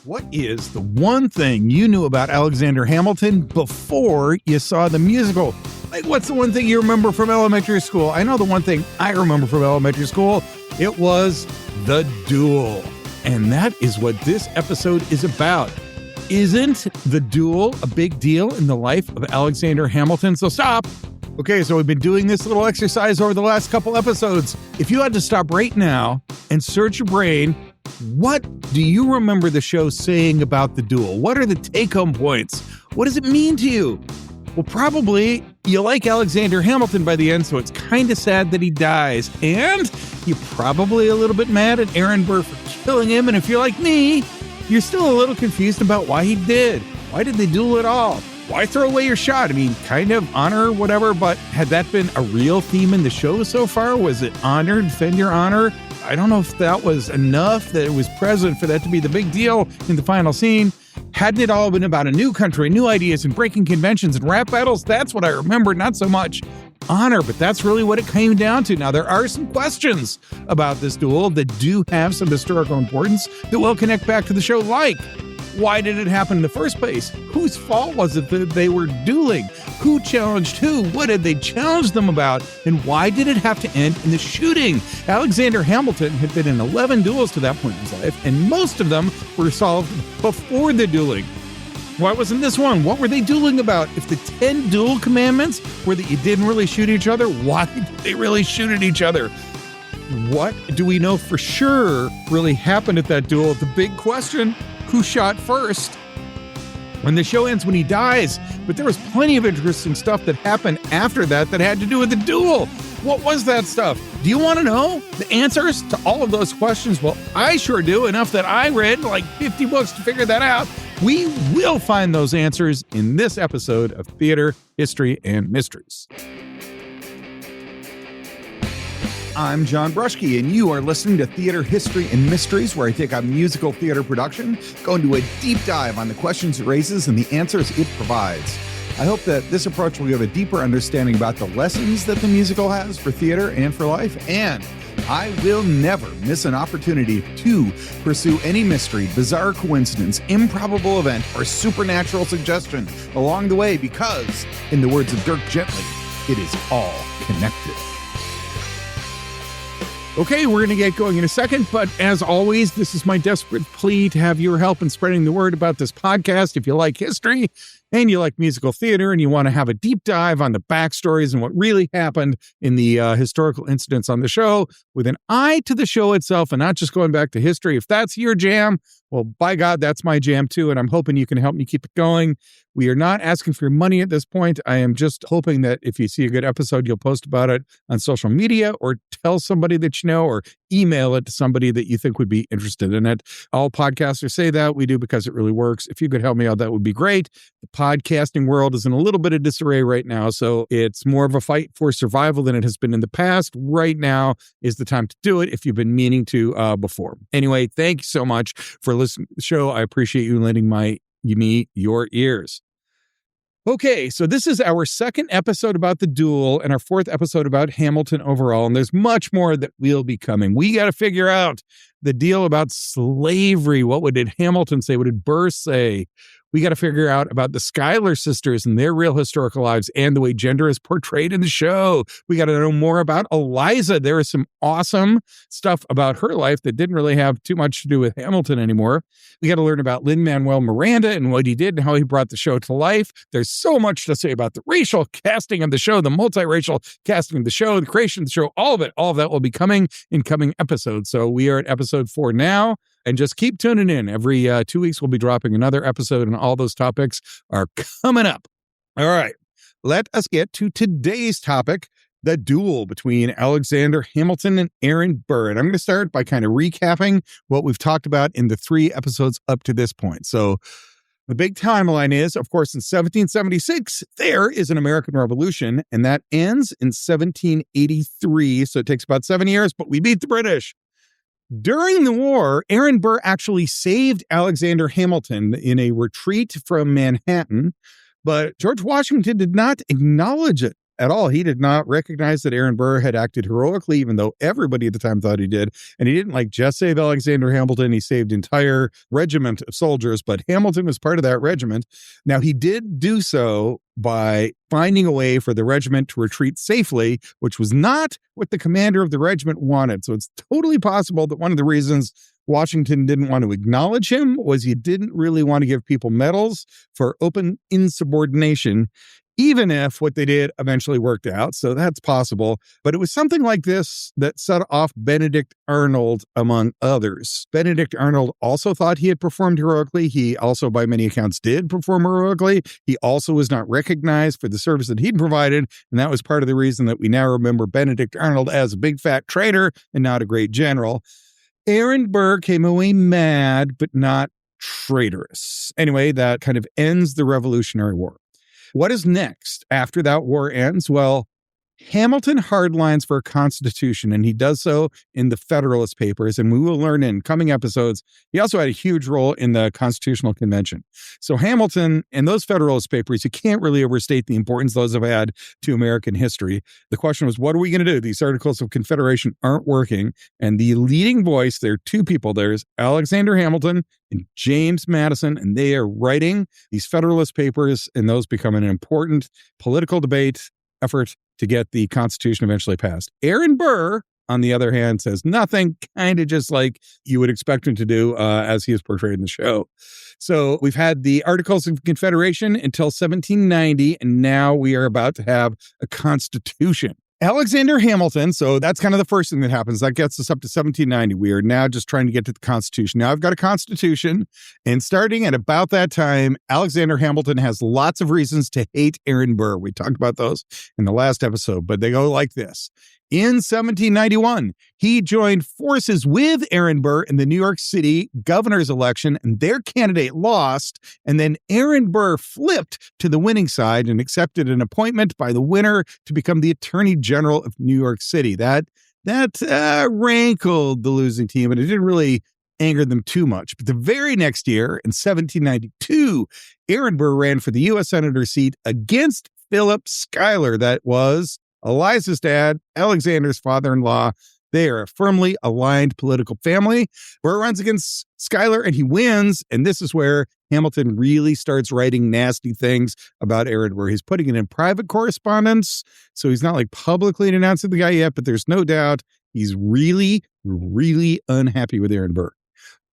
What is the one thing you knew about Alexander Hamilton before you saw the musical? Like, what's the one thing you remember from elementary school? I know the one thing I remember from elementary school. It was the duel. And that is what this episode is about. Isn't the duel a big deal in the life of Alexander Hamilton? So stop. Okay, so we've been doing this little exercise over the last couple episodes. If you had to stop right now and search your brain, what do you remember the show saying about the duel? What are the take-home points? What does it mean to you? Well, probably you like Alexander Hamilton by the end, so it's kind of sad that he dies. And you're probably a little bit mad at Aaron Burr for killing him. And if you're like me, you're still a little confused about why he did. Why did they duel at all? Why throw away your shot? I mean, kind of honor, whatever, but had that been a real theme in the show so far? Was it honor, defend your honor? I don't know if that was enough, that it was present for that to be the big deal in the final scene. Hadn't it all been about a new country, new ideas, and breaking conventions and rap battles? That's what I remember, not so much honor, but that's really what it came down to. Now, there are some questions about this duel that do have some historical importance that will connect back to the show, like, why did it happen in the first place? Whose fault was it that they were dueling? Who challenged who? What did they challenge them about? And why did it have to end in the shooting? Alexander Hamilton had been in 11 duels to that point in his life, and most of them were solved before the dueling. Why wasn't this one? What were they dueling about? If the 10 duel commandments were that you didn't really shoot each other, why did they really shoot at each other? What do we know for sure really happened at that duel? The big question. Who shot first? When the show ends, when he dies, but there was plenty of interesting stuff that happened after that that had to do with the duel. What was that stuff? Do you want to know the answers to all of those questions? Well, I sure do, enough that I read like 50 books to figure that out. We will find those answers in this episode of Theater, History, and Mysteries. I'm John Bruschke, and you are listening to Theater, History, and Mysteries, where I take a musical theater production, go into a deep dive on the questions it raises and the answers it provides. I hope that this approach will give a deeper understanding about the lessons that the musical has for theater and for life, and I will never miss an opportunity to pursue any mystery, bizarre coincidence, improbable event, or supernatural suggestion along the way because, in the words of Dirk Gently, it is all connected. Okay, we're going to get going in a second, but as always, this is my desperate plea to have your help in spreading the word about this podcast. If you like history and you like musical theater and you want to have a deep dive on the backstories and what really happened in the historical incidents on the show with an eye to the show itself and not just going back to history, if that's your jam, well, by God, that's my jam too, and I'm hoping you can help me keep it going. We are not asking for your money at this point. I am just hoping that if you see a good episode, you'll post about it on social media or tell somebody that you know or email it to somebody that you think would be interested in it. All podcasters say that. We do because it really works. If you could help me out, that would be great. The podcasting world is in a little bit of disarray right now, so it's more of a fight for survival than it has been in the past. Right now is the time to do it if you've been meaning to before. Anyway, thank you so much for listening to the show. I appreciate you lending me your ears. Okay, so this is our second episode about the duel and our fourth episode about Hamilton overall, and there's much more that will be coming. We got to figure out the deal about slavery. What did Hamilton say? What did Burr say? We got to figure out about the Schuyler sisters and their real historical lives and the way gender is portrayed in the show. We got to know more about Eliza. There is some awesome stuff about her life that didn't really have too much to do with Hamilton anymore. We got to learn about Lin-Manuel Miranda and what he did and how he brought the show to life. There's so much to say about the racial casting of the show, the multiracial casting of the show, the creation of the show, all of that will be coming in coming episodes. So we are at episode 4 now. And just keep tuning in. Every 2 weeks, we'll be dropping another episode, and all those topics are coming up. All right, let us get to today's topic, the duel between Alexander Hamilton and Aaron Burr. And I'm going to start by kind of recapping what we've talked about in the 3 episodes up to this point. So the big timeline is, of course, in 1776, there is an American Revolution, and that ends in 1783. So it takes about 7 years, but we beat the British. During the war, Aaron Burr actually saved Alexander Hamilton in a retreat from Manhattan, but George Washington did not acknowledge it at all. He did not recognize that Aaron Burr had acted heroically, even though everybody at the time thought he did. And he didn't just save Alexander Hamilton. He saved entire regiment of soldiers, but Hamilton was part of that regiment. Now, he did do so by finding a way for the regiment to retreat safely, which was not what the commander of the regiment wanted. So it's totally possible that one of the reasons Washington didn't want to acknowledge him was he didn't really want to give people medals for open insubordination, even if what they did eventually worked out. So that's possible. But it was something like this that set off Benedict Arnold, among others. Benedict Arnold also thought he had performed heroically. He also, by many accounts, did perform heroically. He also was not recognized for the service that he'd provided. And that was part of the reason that we now remember Benedict Arnold as a big fat traitor and not a great general. Aaron Burr came away mad, but not traitorous. Anyway, that kind of ends the Revolutionary War. What is next after that war ends? Well, Hamilton hardlines for a constitution, and he does so in the Federalist Papers. And we will learn in coming episodes, he also had a huge role in the Constitutional Convention. So Hamilton and those Federalist Papers, you can't really overstate the importance those have had to American history. The question was, what are we going to do? These Articles of Confederation aren't working. And the leading voice, there are two people. There's Alexander Hamilton and James Madison, and they are writing these Federalist Papers, and those become an important political debate effort to get the Constitution eventually passed. Aaron Burr, on the other hand, says nothing, kind of just like you would expect him to do as he is portrayed in the show. So we've had the Articles of Confederation until 1790, and now we are about to have a Constitution. Alexander Hamilton, so that's kind of the first thing that happens. That gets us up to 1790. We are now just trying to get to the Constitution. Now I've got a Constitution, and starting at about that time, Alexander Hamilton has lots of reasons to hate Aaron Burr. We talked about those in the last episode, but they go like this. In 1791, he joined forces with Aaron Burr in the New York City governor's election, and their candidate lost. And then Aaron Burr flipped to the winning side and accepted an appointment by the winner to become the Attorney General of New York City. That rankled the losing team, and it didn't really anger them too much. But the very next year, in 1792, Aaron Burr ran for the U.S. Senator seat against Philip Schuyler. That was Eliza's dad, Alexander's father-in-law. They are a firmly aligned political family. Burr runs against Schuyler and he wins. And this is where Hamilton really starts writing nasty things about Aaron Burr. He's putting it in private correspondence. So he's not publicly announcing the guy yet, but there's no doubt he's really, really unhappy with Aaron Burr.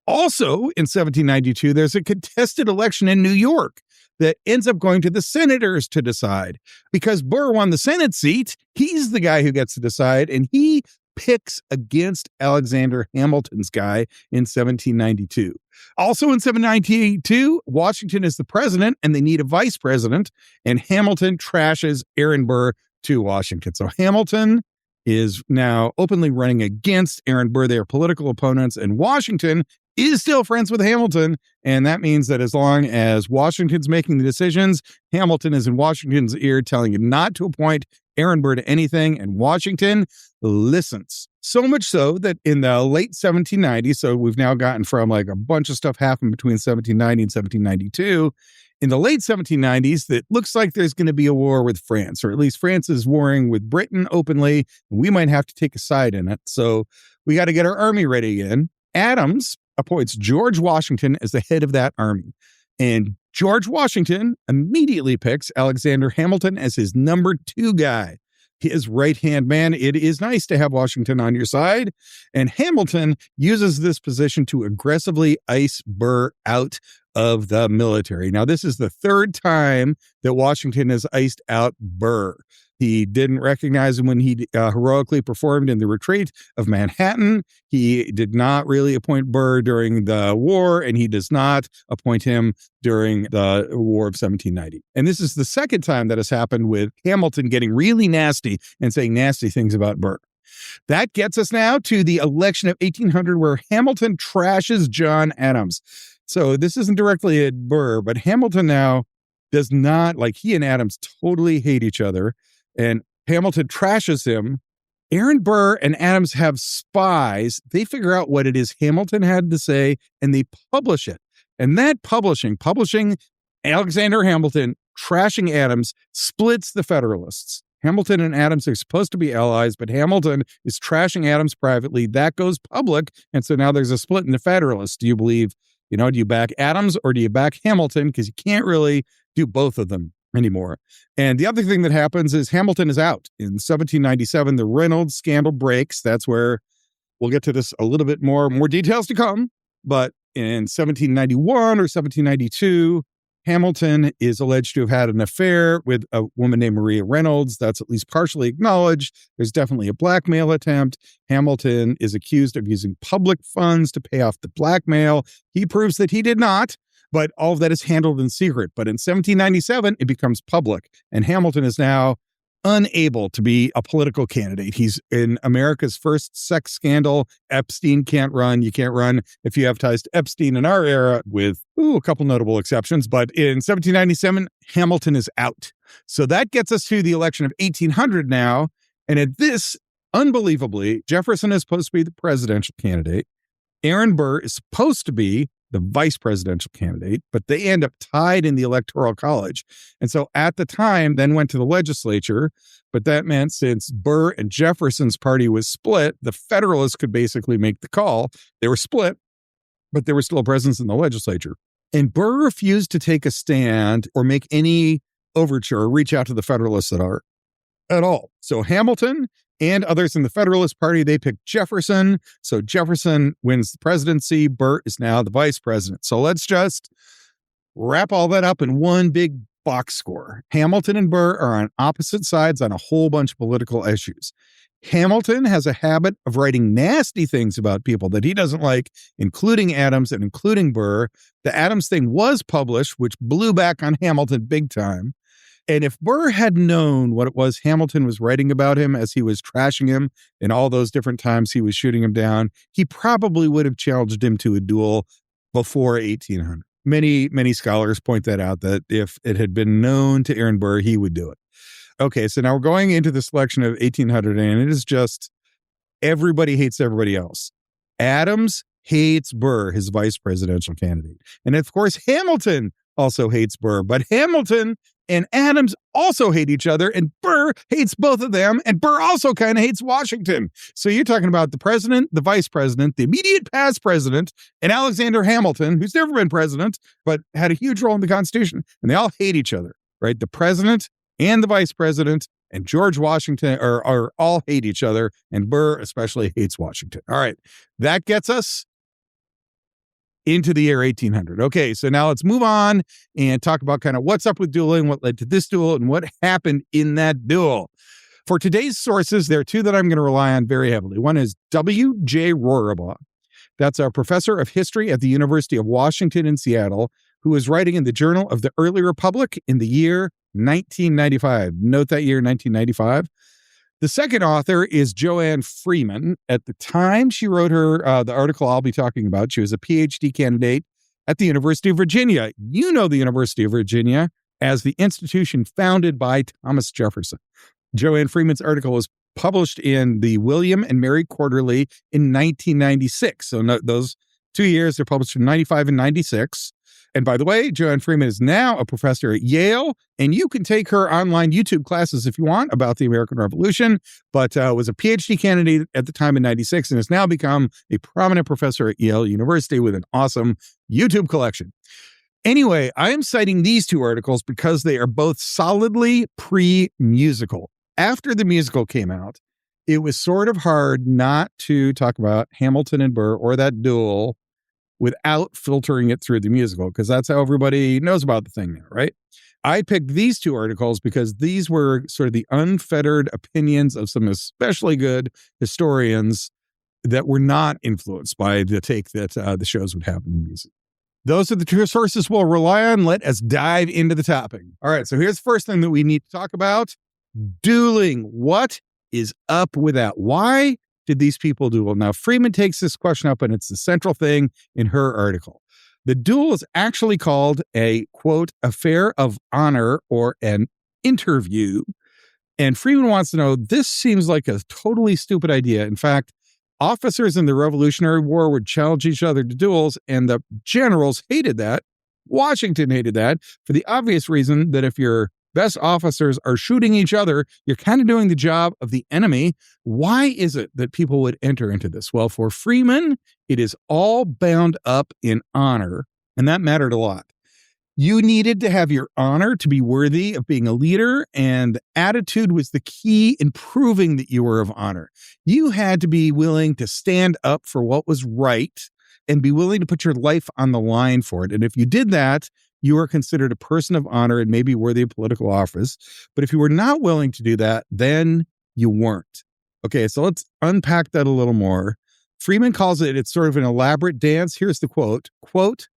Also in 1792, there's a contested election in New York that ends up going to the senators to decide. Because Burr won the Senate seat, he's the guy who gets to decide, and he picks against Alexander Hamilton's guy in 1792. Also in 1792, Washington is the president, and they need a vice president, and Hamilton trashes Aaron Burr to Washington. So Hamilton is now openly running against Aaron Burr. They are political opponents, and Washington is still friends with Hamilton. And that means that as long as Washington's making the decisions, Hamilton is in Washington's ear telling him not to appoint Aaron Burr to anything, and Washington listens. So much so that in the late 1790s, so we've now gotten from a bunch of stuff happened between 1790 and 1792. In the late 1790s, that looks like there's going to be a war with France, or at least France is warring with Britain openly, and we might have to take a side in it. So we got to get our army ready again. Adams appoints George Washington as the head of that army. And George Washington immediately picks Alexander Hamilton as his number 2 guy, his right-hand man. It is nice to have Washington on your side. And Hamilton uses this position to aggressively ice Burr out of the military. Now, this is the 3rd time that Washington has iced out Burr. He didn't recognize him when he heroically performed in the retreat of Manhattan. He did not really appoint Burr during the war, and he does not appoint him during the War of 1790. And this is the 2nd time that has happened, with Hamilton getting really nasty and saying nasty things about Burr. That gets us now to the election of 1800, where Hamilton trashes John Adams. So this isn't directly at Burr, but Hamilton now does not, he and Adams totally hate each other. And Hamilton trashes him. Aaron Burr and Adams have spies. They figure out what it is Hamilton had to say, and they publish it. And that publishing Alexander Hamilton trashing Adams, splits the Federalists. Hamilton and Adams are supposed to be allies, but Hamilton is trashing Adams privately. That goes public. And so now there's a split in the Federalists. Do you believe, do you back Adams or do you back Hamilton? Because you can't really do both of them anymore. And the other thing that happens is Hamilton is out. In 1797, the Reynolds scandal breaks. That's where we'll get to this a little bit more details to come. But in 1791 or 1792, Hamilton is alleged to have had an affair with a woman named Maria Reynolds. That's at least partially acknowledged. There's definitely a blackmail attempt. Hamilton is accused of using public funds to pay off the blackmail. He proves that he did not, but all of that is handled in secret. But in 1797, it becomes public, and Hamilton is now unable to be a political candidate. He's in America's first sex scandal. Epstein can't run. You can't run if you have ties to Epstein in our era, with a couple notable exceptions. But in 1797, Hamilton is out. So that gets us to the election of 1800 now. And at this, unbelievably, Jefferson is supposed to be the presidential candidate. Aaron Burr is supposed to be the vice presidential candidate, but they end up tied in the Electoral College. And so at the time, then went to the legislature, but that meant since Burr and Jefferson's party was split, the Federalists could basically make the call. They were split, but there was still a presence in the legislature. And Burr refused to take a stand or make any overture or reach out to the Federalists at all. So Hamilton and others in the Federalist Party, they picked Jefferson. So Jefferson wins the presidency. Burr is now the vice president. So let's just wrap all that up in one big box score. Hamilton and Burr are on opposite sides on a whole bunch of political issues. Hamilton has a habit of writing nasty things about people that he doesn't like, including Adams and including Burr. The Adams thing was published, which blew back on Hamilton big time. And if Burr had known what it was Hamilton was writing about him as he was trashing him in all those different times he was shooting him down, he probably would have challenged him to a duel before 1800. Many scholars point that out, that if it had been known to Aaron Burr, he would do it. Okay, so now we're going into the selection of 1800, and it is just everybody hates everybody else. Adams hates Burr, his vice presidential candidate. And of course, Hamilton also hates Burr, but Hamilton and Adams also hate each other, and Burr hates both of them, and Burr also kind of hates Washington. So you're talking about the president, the vice president, the immediate past president, and Alexander Hamilton, who's never been president, but had a huge role in the Constitution, and they all hate each other, right? The president and the vice president and George Washington are all hate each other, and Burr especially hates Washington. All right, that gets us into the year 1800. Okay, so now let's move on and talk about kind of what's up with dueling, what led to this duel, and what happened in that duel. For today's sources, there are two that I'm going to rely on very heavily. One is W.J. Rorabaugh. That's our professor of history at the University of Washington in Seattle, who was writing in the Journal of the Early Republic in the year 1995. Note that year, 1995. The second author is Joanne Freeman. At the time she wrote the article I'll be talking about, she was a PhD candidate at the University of Virginia. You know the University of Virginia as the institution founded by Thomas Jefferson. Joanne Freeman's article was published in the William and Mary Quarterly in 1996. So those 2 years, they're published in 95 and 96. And by the way, Joanne Freeman is now a professor at Yale, and you can take her online YouTube classes if you want about the American Revolution, but was a PhD candidate at the time in 96 and has now become a prominent professor at Yale University with an awesome YouTube collection. Anyway, I am citing these two articles because they are both solidly pre-musical. After the musical came out, it was sort of hard not to talk about Hamilton and Burr or that duel without filtering it through the musical, because that's how everybody knows about the thing now, right? I picked these two articles because these were sort of the unfettered opinions of some especially good historians that were not influenced by the take that the shows would have in the music. Those are the two sources we'll rely on. Let us dive into the topic. All right, so here's the first thing that we need to talk about. Dueling. What is up with that? Why did these people duel? Now, Freeman takes this question up, and it's the central thing in her article. The duel is actually called a, quote, affair of honor or an interview. And Freeman wants to know, this seems like a totally stupid idea. In fact, officers in the Revolutionary War would challenge each other to duels, and the generals hated that. Washington hated that for the obvious reason that if you're best officers are shooting each other. You're kind of doing the job of the enemy. Why is it that people would enter into this? Well, for Freeman, it is all bound up in honor, and that mattered a lot. You needed to have your honor to be worthy of being a leader, and attitude was the key in proving that you were of honor. You had to be willing to stand up for what was right and be willing to put your life on the line for it. And if you did that, you were considered a person of honor and maybe worthy of political office. But if you were not willing to do that, then you weren't. Okay, so let's unpack that a little more. Freeman calls it's sort of an elaborate dance. Here's the quote,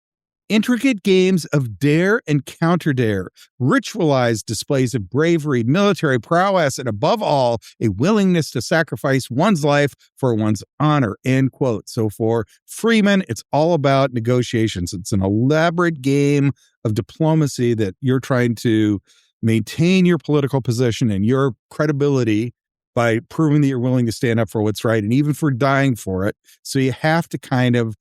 intricate games of dare and counter-dare, ritualized displays of bravery, military prowess, and above all, a willingness to sacrifice one's life for one's honor, end quote. So for Freeman, it's all about negotiations. It's an elaborate game of diplomacy that you're trying to maintain your political position and your credibility by proving that you're willing to stand up for what's right and even for dying for it. So you have to kind of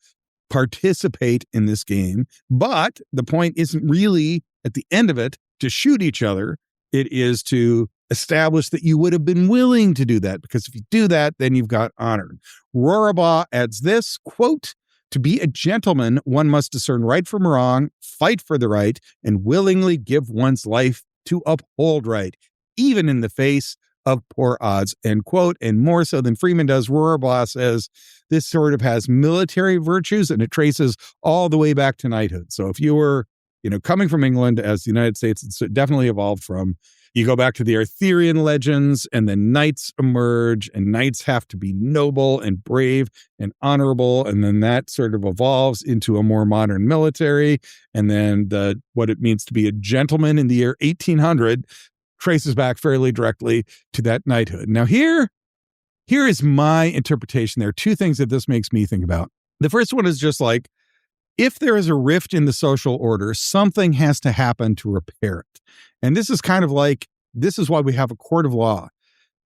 participate in this game, but the point isn't really at the end of it to shoot each other. It is to establish that you would have been willing to do that, because if you do that, then you've got honor. Rorabaugh adds this, quote, to be a gentleman, one must discern right from wrong, fight for the right, and willingly give one's life to uphold right, even in the face of poor odds, end quote. And more so than Freeman does, Rorabaugh says this sort of has military virtues, and it traces all the way back to knighthood. So if you were, coming from England, as the United States, it's definitely evolved from, you go back to the Arthurian legends, and then knights emerge, and knights have to be noble and brave and honorable. And then that sort of evolves into a more modern military. And then what it means to be a gentleman in the year 1800 traces back fairly directly to that knighthood. Now here is my interpretation. There are two things that this makes me think about. The first one is just like, if there is a rift in the social order, something has to happen to repair it. And this is kind of like, this is why we have a court of law.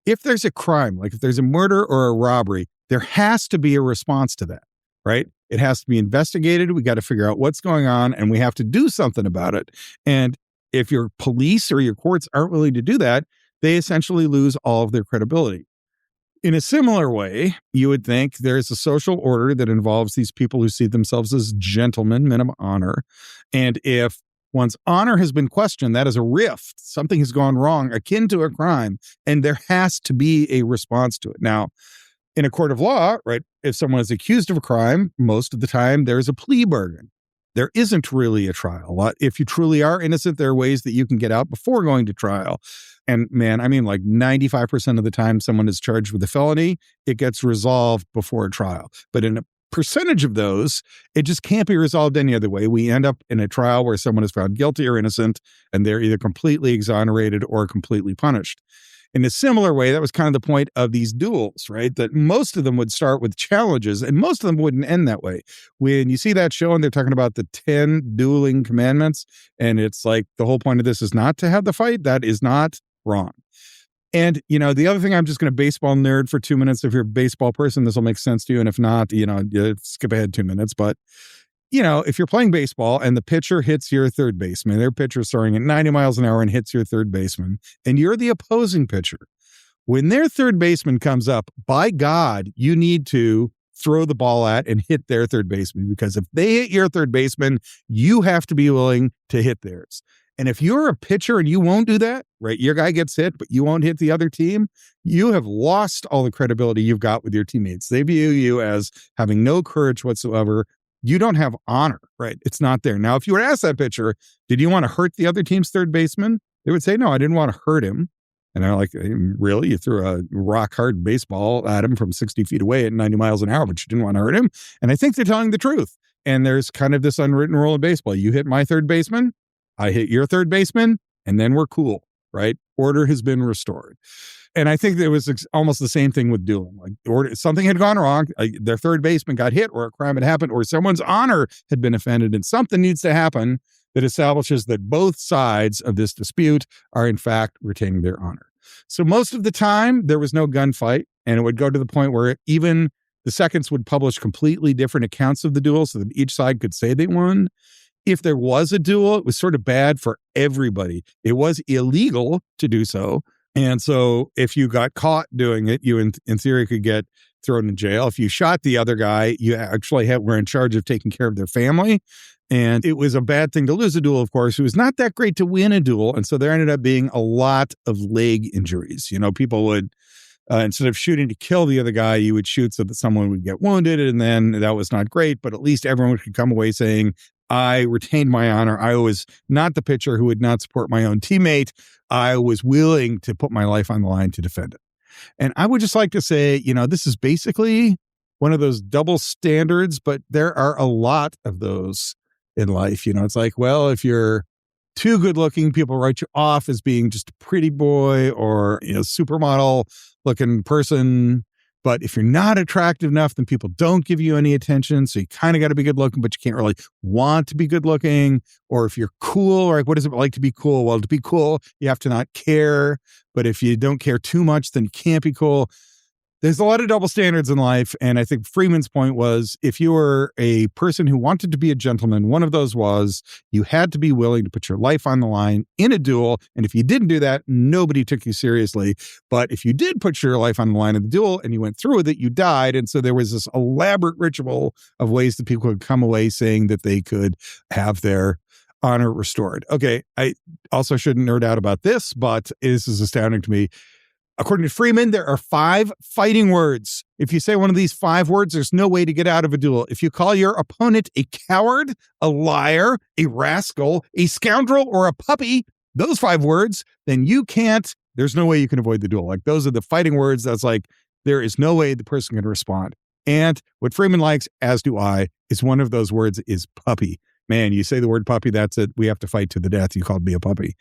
If there's a crime, like if there's a murder or a robbery, there has to be a response to that, right? It has to be investigated. We got to figure out what's going on, and we have to do something about it. And if your police or your courts aren't willing to do that, they essentially lose all of their credibility. In a similar way, you would think there's a social order that involves these people who see themselves as gentlemen, men of honor. And if one's honor has been questioned, that is a rift. Something has gone wrong, akin to a crime, and there has to be a response to it. Now, in a court of law, right, if someone is accused of a crime, most of the time there's a plea bargain. There isn't really a trial. If you truly are innocent, there are ways that you can get out before going to trial. And man, I mean, like 95% of the time someone is charged with a felony, it gets resolved before a trial. But in a percentage of those, it just can't be resolved any other way. We end up in a trial where someone is found guilty or innocent, and they're either completely exonerated or completely punished. In a similar way, that was kind of the point of these duels, right? That most of them would start with challenges, and most of them wouldn't end that way. When you see that show and they're talking about the 10 dueling commandments, and it's like the whole point of this is not to have the fight, that is not wrong. And, the other thing, I'm just going to baseball nerd for 2 minutes. If you're a baseball person, this will make sense to you. And if not, you skip ahead 2 minutes. But if you're playing baseball and the pitcher hits your third baseman, their pitcher's throwing at 90 miles an hour and hits your third baseman, and you're the opposing pitcher, when their third baseman comes up, by God, you need to throw the ball at and hit their third baseman, because if they hit your third baseman, you have to be willing to hit theirs. And if you're a pitcher and you won't do that, right, your guy gets hit, but you won't hit the other team, you have lost all the credibility you've got with your teammates. They view you as having no courage whatsoever. You don't have honor, right? It's not there. Now, if you were to ask that pitcher, did you want to hurt the other team's third baseman? They would say, no, I didn't want to hurt him. And they're like, really? You threw a rock hard baseball at him from 60 feet away at 90 miles an hour, but you didn't want to hurt him. And I think they're telling the truth. And there's kind of this unwritten rule in baseball. You hit my third baseman, I hit your third baseman, and then we're cool, right? Order has been restored. And I think there was almost the same thing with dueling. Like, something had gone wrong, their third baseman got hit, or a crime had happened, or someone's honor had been offended, and something needs to happen that establishes that both sides of this dispute are in fact retaining their honor. So most of the time, there was no gunfight, and it would go to the point where even the seconds would publish completely different accounts of the duel so that each side could say they won. If there was a duel, it was sort of bad for everybody. It was illegal to do so. And so if you got caught doing it, you in theory could get thrown in jail. If you shot the other guy, you actually were in charge of taking care of their family. And it was a bad thing to lose a duel, of course. It was not that great to win a duel. And so there ended up being a lot of leg injuries. People would, instead of shooting to kill the other guy, you would shoot so that someone would get wounded. And then that was not great. But at least everyone could come away saying, I retained my honor. I was not the pitcher who would not support my own teammate. I was willing to put my life on the line to defend it. And I would just like to say, this is basically one of those double standards, but there are a lot of those in life. It's like, well, if you're too good looking, people write you off as being just a pretty boy or, supermodel looking person. But if you're not attractive enough, then people don't give you any attention. So you kind of got to be good looking, but you can't really want to be good looking. Or if you're cool, like, what is it like to be cool? Well, to be cool, you have to not care. But if you don't care too much, then you can't be cool. There's a lot of double standards in life. And I think Freeman's point was, if you were a person who wanted to be a gentleman, one of those was you had to be willing to put your life on the line in a duel. And if you didn't do that, nobody took you seriously. But if you did put your life on the line in the duel and you went through with it, you died. And so there was this elaborate ritual of ways that people could come away saying that they could have their honor restored. Okay, I also shouldn't nerd out about this, but this is astounding to me. According to Freeman, there are 5 fighting words. If you say one of these 5 words, there's no way to get out of a duel. If you call your opponent a coward, a liar, a rascal, a scoundrel, or a puppy, those 5 words, then there's no way you can avoid the duel. Like, those are the fighting words. That's like, there is no way the person can respond. And what Freeman likes, as do I, is one of those words is puppy. Man, you say the word puppy, that's it. We have to fight to the death. You called me a puppy.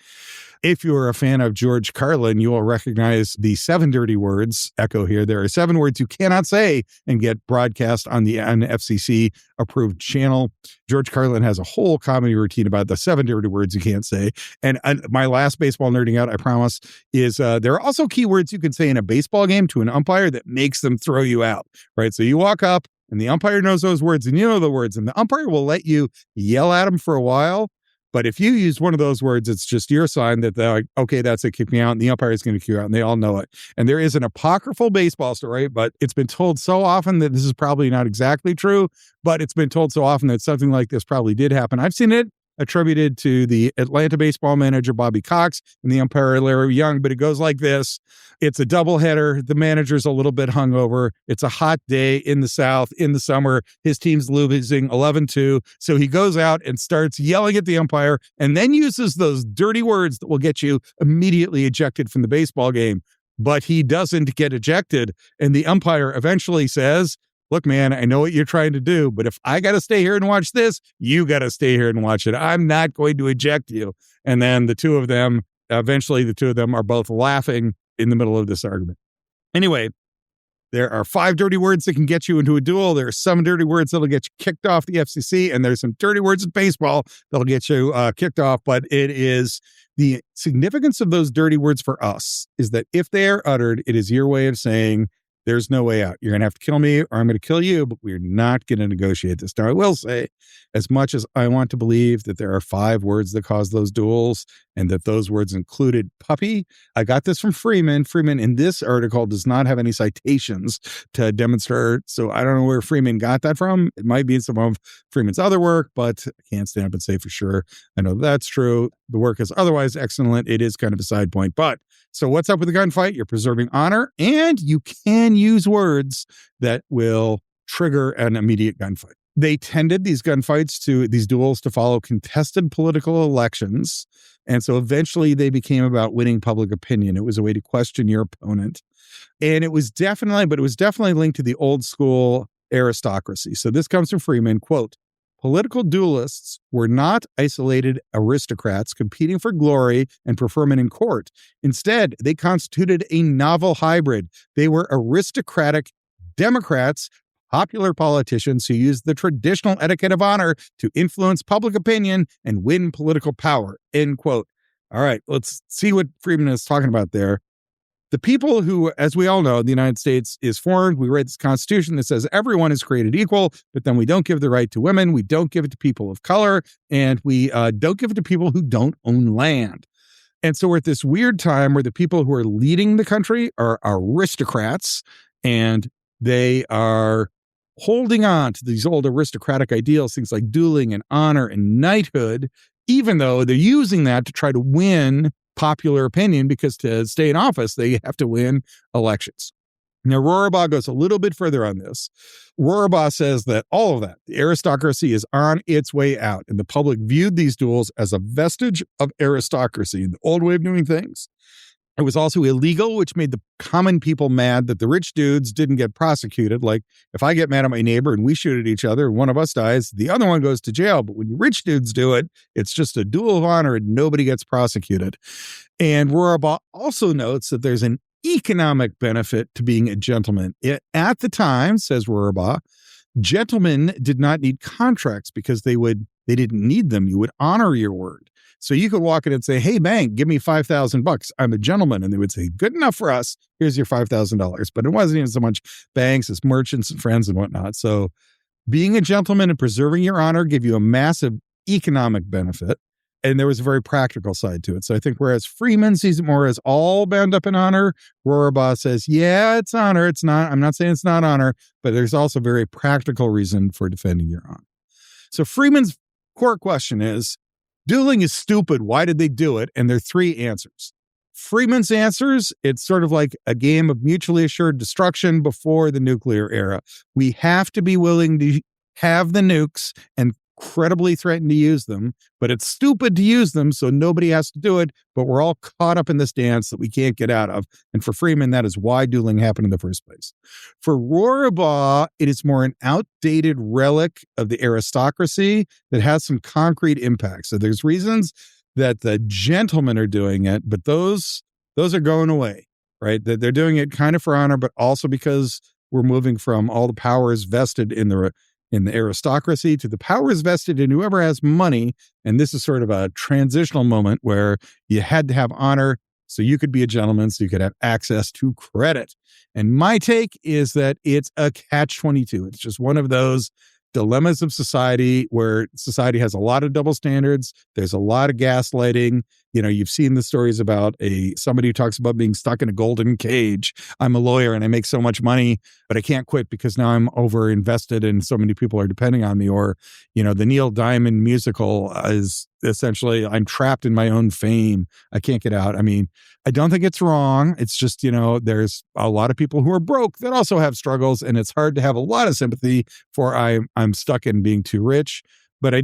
If you're a fan of George Carlin, you will recognize the 7 dirty words echo here. There are 7 words you cannot say and get broadcast on the FCC approved channel. George Carlin has a whole comedy routine about the 7 dirty words you can't say. And my last baseball nerding out, I promise, is there are also key words you can say in a baseball game to an umpire that makes them throw you out, right? So you walk up, and the umpire knows those words, and you know the words, and the umpire will let you yell at him for a while. But if you use one of those words, it's just your sign that they're like, okay, that's it, kick me out, and the umpire is going to kick you out, and they all know it. And there is an apocryphal baseball story, but it's been told so often that this is probably not exactly true, but it's been told so often that something like this probably did happen. I've seen it attributed to the Atlanta baseball manager, Bobby Cox, and the umpire, Larry Young, but it goes like this. It's a doubleheader. The manager's a little bit hungover. It's a hot day in the South in the summer. His team's losing 11-2. So he goes out and starts yelling at the umpire and then uses those dirty words that will get you immediately ejected from the baseball game. But he doesn't get ejected. And the umpire eventually says, look, man, I know what you're trying to do, but if I got to stay here and watch this, you got to stay here and watch it. I'm not going to eject you. And then eventually the two of them are both laughing in the middle of this argument. Anyway, there are 5 dirty words that can get you into a duel. There are 7 dirty words that'll get you kicked off the FCC. And there's some dirty words in baseball that'll get you kicked off. But it is the significance of those dirty words for us is that if they are uttered, it is your way of saying, there's no way out. You're going to have to kill me or I'm going to kill you, but we're not going to negotiate this. Now, I will say, as much as I want to believe that there are 5 words that cause those duels and that those words included puppy, I got this from Freeman. Freeman in this article does not have any citations to demonstrate. So I don't know where Freeman got that from. It might be in some of Freeman's other work, but I can't stand up and say for sure. I know that's true. The work is otherwise excellent. It is kind of a side point, but so what's up with the gunfight? You're preserving honor, and you can use words that will trigger an immediate gunfight. They tended these duels to follow contested political elections. And so eventually they became about winning public opinion. It was a way to question your opponent. And it was definitely linked to the old school aristocracy. So this comes from Freeman, quote, political duelists were not isolated aristocrats competing for glory and preferment in court. Instead, they constituted a novel hybrid. They were aristocratic Democrats, popular politicians who used the traditional etiquette of honor to influence public opinion and win political power, end quote. All right, let's see what Freeman is talking about there. The people who, as we all know, the United States is formed. We write this Constitution that says everyone is created equal, but then we don't give the right to women. We don't give it to people of color, and we don't give it to people who don't own land. And so we're at this weird time where the people who are leading the country are aristocrats, and they are holding on to these old aristocratic ideals, things like dueling and honor and knighthood, even though they're using that to try to win popular opinion, because to stay in office, they have to win elections. Now, Rohrabaugh goes a little bit further on this. Rohrabaugh says that all of that, the aristocracy is on its way out, and the public viewed these duels as a vestige of aristocracy, the old way of doing things. It was also illegal, which made the common people mad that the rich dudes didn't get prosecuted. Like, if I get mad at my neighbor and we shoot at each other and one of us dies, the other one goes to jail. But when rich dudes do it, it's just a duel of honor and nobody gets prosecuted. And Rohrabaugh also notes that there's an economic benefit to being a gentleman. At the time, says Rohrabaugh, gentlemen did not need contracts because they didn't need them. You would honor your word. So you could walk in and say, "Hey, bank, give me $5,000. I'm a gentleman." And they would say, "Good enough for us. Here's your $5,000. But it wasn't even so much banks as merchants and friends and whatnot. So being a gentleman and preserving your honor give you a massive economic benefit. And there was a very practical side to it. So I think whereas Freeman sees it more as all bound up in honor, Rohrabaugh says, yeah, it's honor. It's not. I'm not saying it's not honor, but there's also a very practical reason for defending your honor. So Freeman's core question is, dueling is stupid. Why did they do it? And there are three answers. Freeman's answers, it's sort of like a game of mutually assured destruction before the nuclear era. We have to be willing to have the nukes and credibly threaten to use them, but it's stupid to use them, so nobody has to do it, but we're all caught up in this dance that we can't get out of. And for Freeman, that is why dueling happened in the first place. For Rohrabaugh, it is more an outdated relic of the aristocracy that has some concrete impact. So there's reasons that the gentlemen are doing it, but those are going away, right? That they're doing it kind of for honor, but also because we're moving from all the powers vested in the aristocracy to the powers vested in whoever has money. And this is sort of a transitional moment where you had to have honor so you could be a gentleman, so you could have access to credit. And my take is that it's a catch-22. It's just one of those dilemmas of society where society has a lot of double standards. There's a lot of gaslighting. You know, you've seen the stories about somebody who talks about being stuck in a golden cage. I'm a lawyer and I make so much money, but I can't quit because now I'm over invested and so many people are depending on me. Or, you know, the Neil Diamond musical is essentially, I'm trapped in my own fame. I can't get out. I mean, I don't think it's wrong. It's just, you know, there's a lot of people who are broke that also have struggles, and it's hard to have a lot of sympathy for I'm stuck in being too rich. But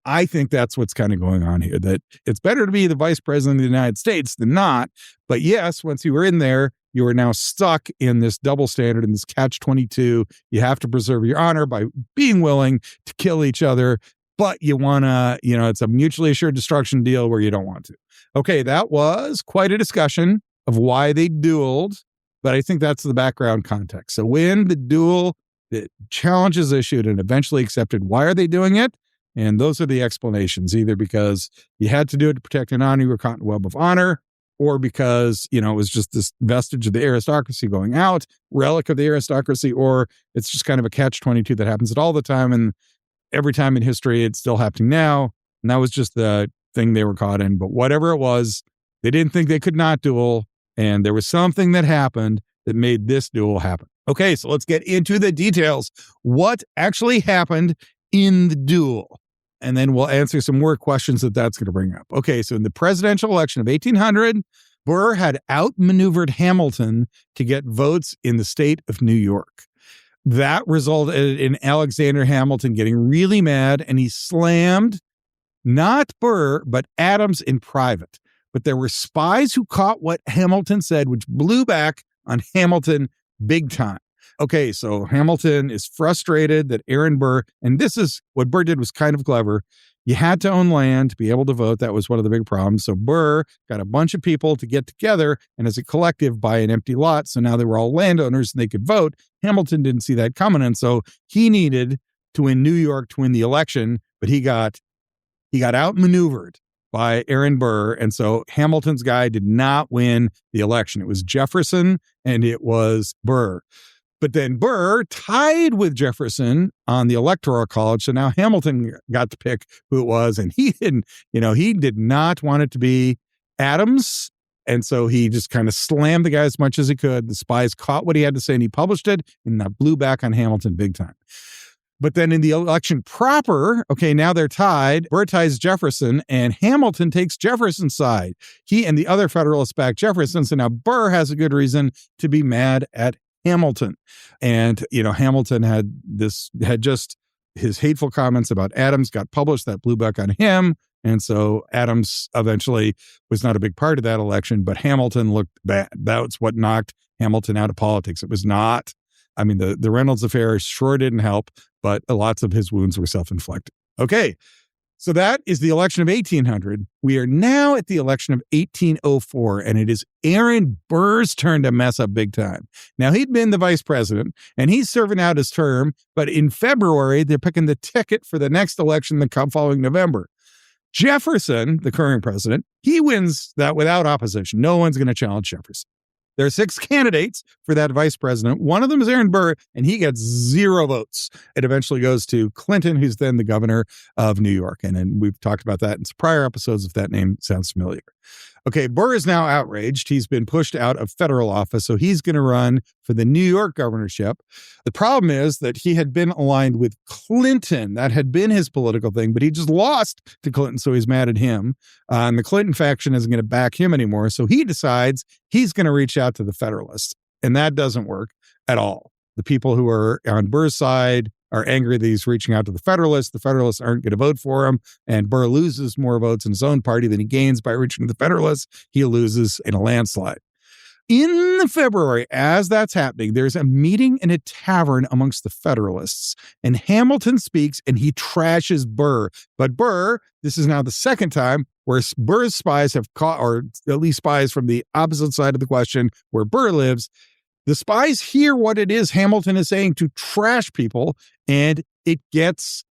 I think that's what's kind of going on here, that it's better to be the vice president of the United States than not. But yes, once you were in there, you are now stuck in this double standard, in this catch-22. You have to preserve your honor by being willing to kill each other, but you want to, you know, it's a mutually assured destruction deal where you don't want to. Okay, that was quite a discussion of why they dueled, but I think that's the background context. So when the challenge is issued and eventually accepted, why are they doing it? And those are the explanations, either because you had to do it to protect an honor, you were caught in a web of honor, or because, you know, it was just this vestige of the aristocracy going out, relic of the aristocracy, or it's just kind of a catch-22 that happens at all the time. And every time in history, it's still happening now. And that was just the thing they were caught in. But whatever it was, they didn't think they could not duel. And there was something that happened that made this duel happen. Okay, so let's get into the details. What actually happened in the duel? And then we'll answer some more questions that's going to bring up. Okay, so in the presidential election of 1800, Burr had outmaneuvered Hamilton to get votes in the state of New York. That resulted in Alexander Hamilton getting really mad, and he slammed not Burr, but Adams in private. But there were spies who caught what Hamilton said, which blew back on Hamilton big time. Okay, so Hamilton is frustrated that Aaron Burr, and this is what Burr did was kind of clever. You had to own land to be able to vote. That was one of the big problems. So Burr got a bunch of people to get together and as a collective buy an empty lot. So now they were all landowners and they could vote. Hamilton didn't see that coming. And so he needed to win New York to win the election, but he got outmaneuvered. by Aaron Burr. And so Hamilton's guy did not win the election. It was Jefferson and it was Burr. But then Burr tied with Jefferson on the Electoral College. So now Hamilton got to pick who it was. And he did not want it to be Adams. And so he just kind of slammed the guy as much as he could. The spies caught what he had to say and he published it, and that blew back on Hamilton big time. But then in the election proper, okay, now they're tied. Burr ties Jefferson and Hamilton takes Jefferson's side. He and the other Federalists back Jefferson. So now Burr has a good reason to be mad at Hamilton. And, Hamilton had just his hateful comments about Adams got published that blew back on him. And so Adams eventually was not a big part of that election, but Hamilton looked bad. That's what knocked Hamilton out of politics. It was not, the Reynolds affair sure didn't help, but lots of his wounds were self-inflicted. Okay, so that is the election of 1800. We are now at the election of 1804, and it is Aaron Burr's turn to mess up big time. Now, he'd been the vice president, and he's serving out his term, but in February, they're picking the ticket for the next election the following November. Jefferson, the current president, he wins that without opposition. No one's going to challenge Jefferson. There are 6 candidates for that vice president. One of them is Aaron Burr, and he gets 0 votes. It eventually goes to Clinton, who's then the governor of New York. And we've talked about that in prior episodes if that name sounds familiar. Okay, Burr is now outraged. He's been pushed out of federal office, so he's going to run for the New York governorship. The problem is that he had been aligned with Clinton. That had been his political thing, but he just lost to Clinton, so he's mad at him. And the Clinton faction isn't going to back him anymore, so he decides he's going to reach out to the Federalists, and that doesn't work at all. The people who are on Burr's side are angry that he's reaching out to the Federalists. The Federalists aren't going to vote for him, and Burr loses more votes in his own party than he gains by reaching to the Federalists. He loses in a landslide. In February, as that's happening, there's a meeting in a tavern amongst the Federalists, and Hamilton speaks and he trashes Burr. But Burr, this is now the second time where Burr's spies have caught, or at least spies from the opposite side of the question where Burr lives. The spies hear what it is Hamilton is saying to trash people, and it gets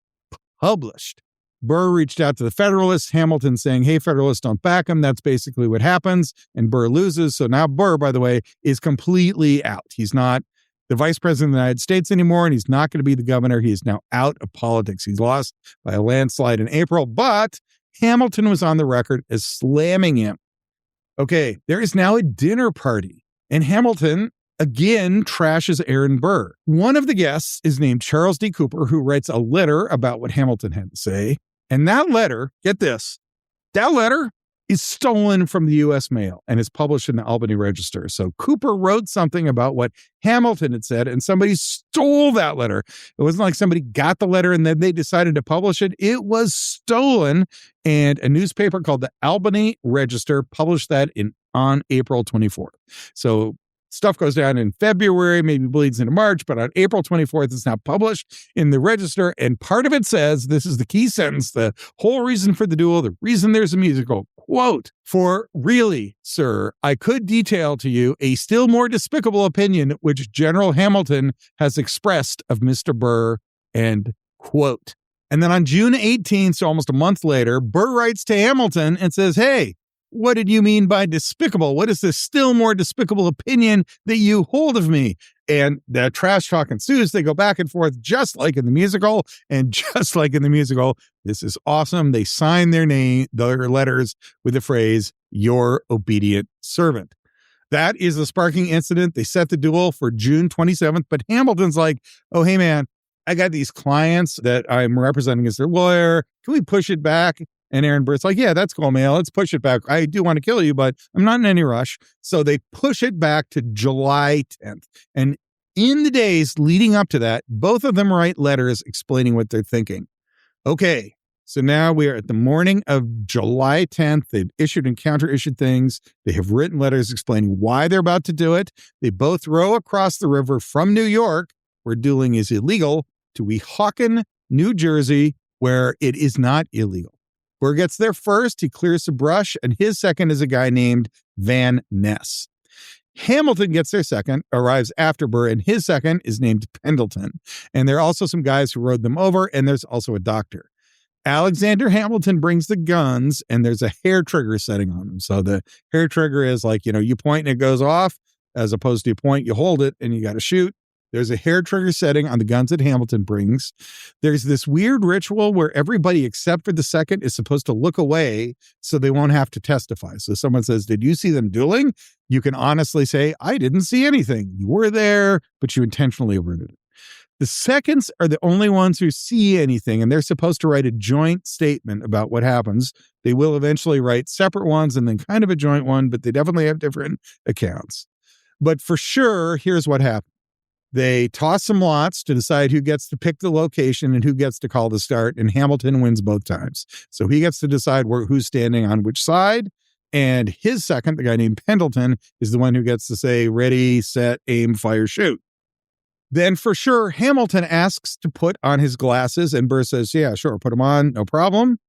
published. Burr reached out to the Federalists, Hamilton saying, hey, Federalists, don't back him. That's basically what happens. And Burr loses. So now Burr, by the way, is completely out. He's not the vice president of the United States anymore, and he's not going to be the governor. He is now out of politics. He's lost by a landslide in April, but Hamilton was on the record as slamming him. Okay, there is now a dinner party, and Hamilton again trashes Aaron Burr. One of the guests is named Charles D. Cooper, who writes a letter about what Hamilton had to say. And that letter, get this, that letter is stolen from the U.S. mail and is published in the Albany Register. So Cooper wrote something about what Hamilton had said, and somebody stole that letter. It wasn't like somebody got the letter and then they decided to publish it. It was stolen, and a newspaper called the Albany Register published that on April 24th. So stuff goes down in February, maybe bleeds into March, but on April 24th, it's now published in the Register. And part of it says, this is the key sentence, the whole reason for the duel, the reason there's a musical, quote, for really, sir, I could detail to you a still more despicable opinion which General Hamilton has expressed of Mr. Burr, end quote. And then on June 18th, so almost a month later, Burr writes to Hamilton and says, hey, what did you mean by despicable? What is this still more despicable opinion that you hold of me? And the trash talk ensues. They go back and forth just like in the musical. And just like in the musical, this is awesome. They sign their letters with the phrase, your obedient servant. That is the sparking incident. They set the duel for June 27th. But Hamilton's like, oh, hey, man, I got these clients that I'm representing as their lawyer. Can we push it back? And Aaron Burr's like, yeah, that's cool, man. Let's push it back. I do want to kill you, but I'm not in any rush. So they push it back to July 10th. And in the days leading up to that, both of them write letters explaining what they're thinking. Okay, so now we are at the morning of July 10th. They've issued and counter-issued things. They have written letters explaining why they're about to do it. They both row across the river from New York, where dueling is illegal, to Weehawken, New Jersey, where it is not illegal. Burr gets there first, he clears the brush, and his second is a guy named Van Ness. Hamilton gets there second, arrives after Burr, and his second is named Pendleton. And there are also some guys who rode them over, and there's also a doctor. Alexander Hamilton brings the guns, and there's a hair trigger setting on them. So the hair trigger is like, you point and it goes off, as opposed to you point, you hold it, and you got to shoot. There's a hair trigger setting on the guns that Hamilton brings. There's this weird ritual where everybody except for the second is supposed to look away so they won't have to testify. So someone says, did you see them dueling? You can honestly say, I didn't see anything. You were there, but you intentionally averted it. The seconds are the only ones who see anything, and they're supposed to write a joint statement about what happens. They will eventually write separate ones and then kind of a joint one, but they definitely have different accounts. But for sure, here's what happened. They toss some lots to decide who gets to pick the location and who gets to call the start, and Hamilton wins both times. So he gets to decide who's standing on which side, and his second, the guy named Pendleton, is the one who gets to say, ready, set, aim, fire, shoot. Then for sure, Hamilton asks to put on his glasses, and Burr says, yeah, sure, put them on, no problem.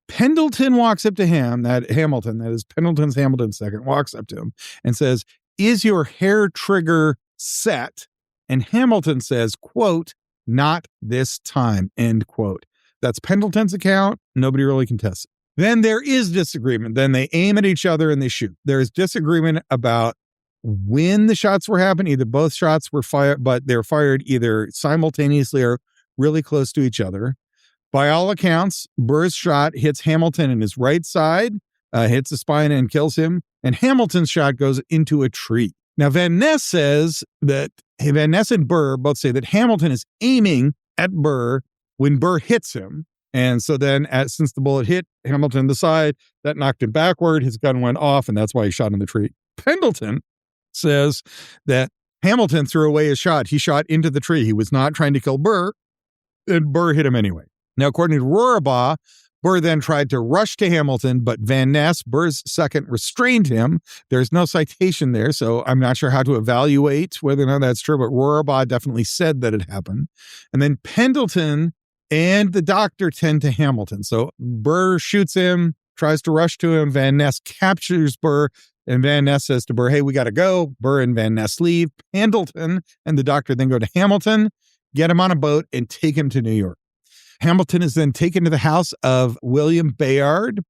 Pendleton walks up to him, Hamilton, that is Hamilton's second, walks up to him and says, is your hair trigger set? And Hamilton says, quote, not this time, end quote. That's Pendleton's account. Nobody really contests it. Then there is disagreement. Then they aim at each other and they shoot. There is disagreement about when the shots were happening. Either both shots were fired, but they're fired either simultaneously or really close to each other. By all accounts, Burr's shot hits Hamilton in his right side, hits the spine and kills him. And Hamilton's shot goes into a tree. Now, Van Ness and Burr both say that Hamilton is aiming at Burr when Burr hits him. And so then, since the bullet hit Hamilton in the side, that knocked him backward. His gun went off, and that's why he shot in the tree. Pendleton says that Hamilton threw away his shot. He shot into the tree. He was not trying to kill Burr, and Burr hit him anyway. Now, according to Rohrabaugh, Burr then tried to rush to Hamilton, but Van Ness, Burr's second, restrained him. There's no citation there, so I'm not sure how to evaluate whether or not that's true, but Rohrabaugh definitely said that it happened. And then Pendleton and the doctor tend to Hamilton. So Burr shoots him, tries to rush to him. Van Ness captures Burr, and Van Ness says to Burr, hey, we got to go. Burr and Van Ness leave. Pendleton and the doctor then go to Hamilton, get him on a boat, and take him to New York. Hamilton is then taken to the house of William Bayard.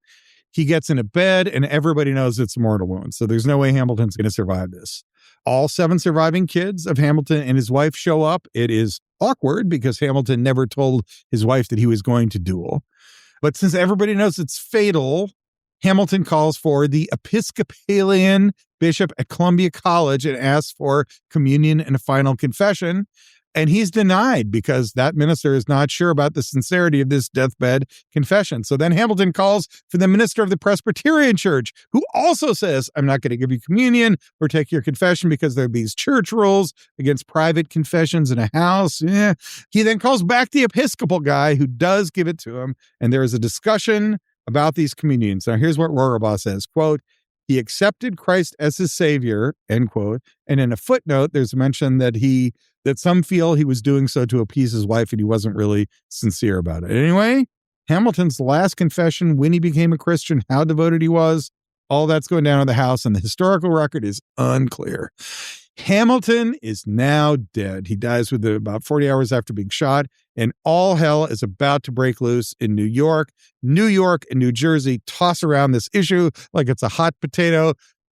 He gets in a bed, and everybody knows it's a mortal wound. So there's no way Hamilton's going to survive this. All 7 surviving kids of Hamilton and his wife show up. It is awkward because Hamilton never told his wife that he was going to duel. But since everybody knows it's fatal, Hamilton calls for the Episcopalian bishop at Columbia College and asks for communion and a final confession. And he's denied because that minister is not sure about the sincerity of this deathbed confession. So then Hamilton calls for the minister of the Presbyterian Church, who also says, I'm not going to give you communion or take your confession because there are these church rules against private confessions in a house. Yeah. He then calls back the Episcopal guy who does give it to him. And there is a discussion about these communions. Now, here's what Rohrabaugh says, quote, he accepted Christ as his savior, end quote. And in a footnote, there's mention that some feel he was doing so to appease his wife and he wasn't really sincere about it. Anyway, Hamilton's last confession, when he became a Christian, how devoted he was, all that's going down in the house, and the historical record is unclear. Hamilton is now dead. He dies with about 40 hours after being shot, and all hell is about to break loose in New York. New York and New Jersey toss around this issue like it's a hot potato.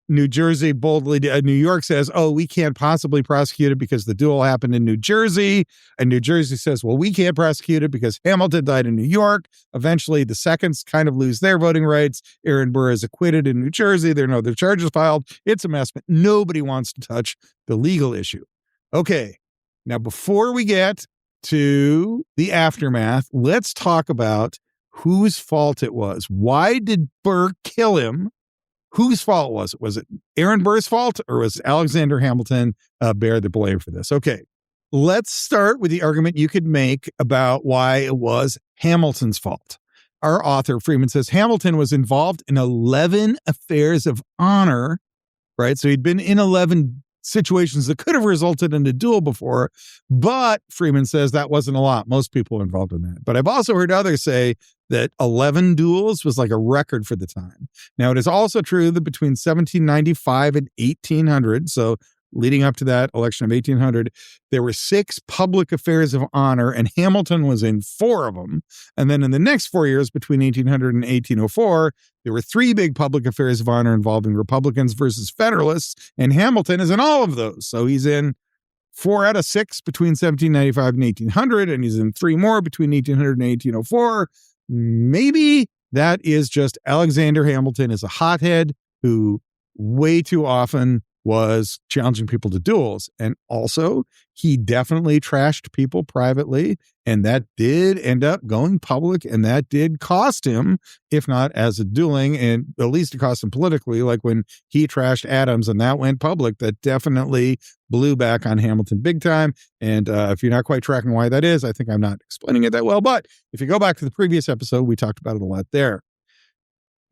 New York says, oh, we can't possibly prosecute it because the duel happened in New Jersey. And New Jersey says, well, we can't prosecute it because Hamilton died in New York. Eventually, the seconds kind of lose their voting rights. Aaron Burr is acquitted in New Jersey. There are no other charges filed. It's a mess, but nobody wants to touch the legal issue. Okay, now before we get to the aftermath, let's talk about whose fault it was. Why did Burr kill him? Whose fault was it? Was it Aaron Burr's fault, or was Alexander Hamilton bear the blame for this? Okay, let's start with the argument you could make about why it was Hamilton's fault. Our author, Freeman, says Hamilton was involved in 11 affairs of honor, right? So he'd been in 11 situations that could have resulted in a duel before, but Freeman says that wasn't a lot. Most people were involved in that. But I've also heard others say that 11 duels was like a record for the time. Now, it is also true that between 1795 and 1800, so leading up to that election of 1800, there were 6 public affairs of honor, and Hamilton was in 4 of them. And then in the next 4 years, between 1800 and 1804, there were 3 big public affairs of honor involving Republicans versus Federalists, and Hamilton is in all of those. So he's in 4 out of 6 between 1795 and 1800, and he's in 3 more between 1800 and 1804. Maybe that is just Alexander Hamilton is a hothead who way too often was challenging people to duels. And also, he definitely trashed people privately, and that did end up going public, and that did cost him, if not as a dueling, and at least it cost him politically, like when he trashed Adams and that went public, that definitely blew back on Hamilton big time. And if you're not quite tracking why that is, I think I'm not explaining it that well, but if you go back to the previous episode, we talked about it a lot there.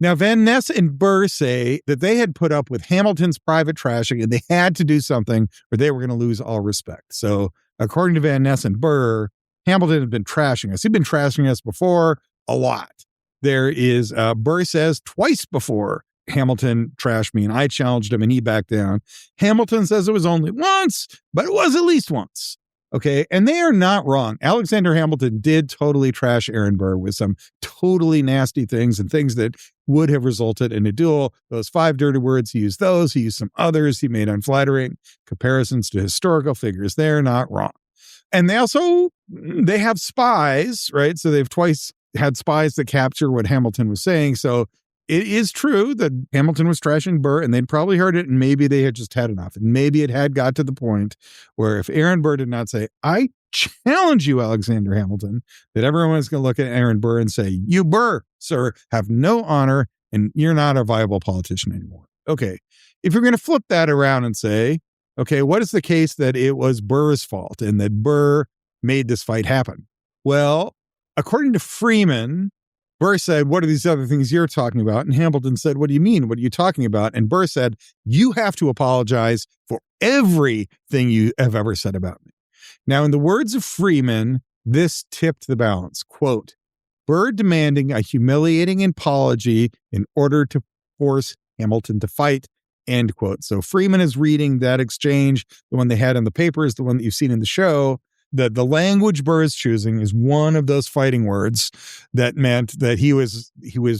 Now, Van Ness and Burr say that they had put up with Hamilton's private trashing and they had to do something or they were going to lose all respect. So according to Van Ness and Burr, Hamilton had been trashing us. He'd been trashing us before a lot. There is, Burr says, twice before Hamilton trashed me and I challenged him and he backed down. Hamilton says it was only once, but it was at least once. Okay, and they are not wrong. Alexander Hamilton did totally trash Aaron Burr with some totally nasty things and things that would have resulted in a duel. Those 5 dirty words, he used those. He used some others. He made unflattering comparisons to historical figures. They're not wrong. And they have spies, right? So they've twice had spies that capture what Hamilton was saying. So it is true that Hamilton was trashing Burr and they'd probably heard it and maybe they had just had enough. And maybe it had got to the point where if Aaron Burr did not say, I challenge you, Alexander Hamilton, that everyone is going to look at Aaron Burr and say, you, Burr, sir, have no honor and you're not a viable politician anymore. Okay. If you're going to flip that around and say, okay, what is the case that it was Burr's fault and that Burr made this fight happen? Well, according to Freeman, Burr said, what are these other things you're talking about? And Hamilton said, what do you mean? What are you talking about? And Burr said, you have to apologize for everything you have ever said about me. Now, in the words of Freeman, this tipped the balance. Quote, Burr demanding a humiliating apology in order to force Hamilton to fight, end quote. So Freeman is reading that exchange, the one they had in the papers, the one that you've seen in the show. The language Burr is choosing is one of those fighting words that meant that he was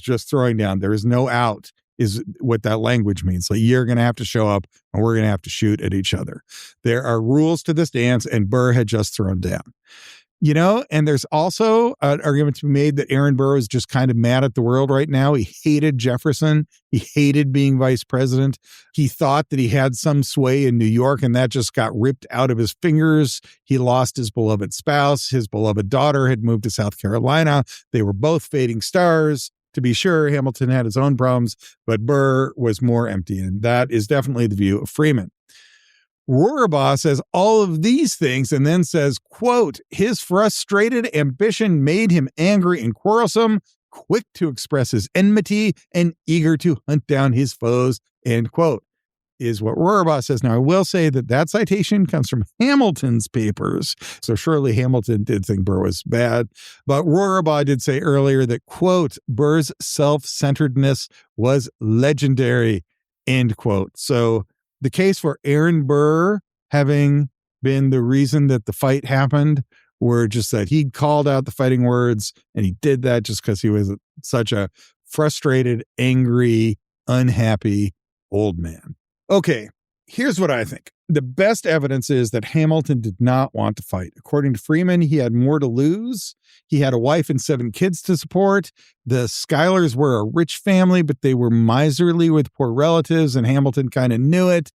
just throwing down. There is no out is what that language means. Like you're going to have to show up and we're going to have to shoot at each other. There are rules to this dance and Burr had just thrown down. You know, and there's also an argument to be made that Aaron Burr is just kind of mad at the world right now. He hated Jefferson. He hated being vice president. He thought that he had some sway in New York and that just got ripped out of his fingers. He lost his beloved spouse. His beloved daughter had moved to South Carolina. They were both fading stars. To be sure, Hamilton had his own problems, but Burr was more empty. And that is definitely the view of Freeman. Rohrbaugh says all of these things and then says, quote, his frustrated ambition made him angry and quarrelsome, quick to express his enmity and eager to hunt down his foes, end quote, is what Rohrbaugh says. Now, I will say that citation comes from Hamilton's papers. So surely Hamilton did think Burr was bad. But Rohrbaugh did say earlier that, quote, Burr's self-centeredness was legendary, end quote. So the case for Aaron Burr having been the reason that the fight happened were just that he called out the fighting words and he did that just because he was such a frustrated, angry, unhappy old man. Okay, here's what I think. The best evidence is that Hamilton did not want to fight. According to Freeman, he had more to lose. He had a wife and 7 kids to support. The Schuylers were a rich family, but they were miserly with poor relatives, and Hamilton kind of knew it.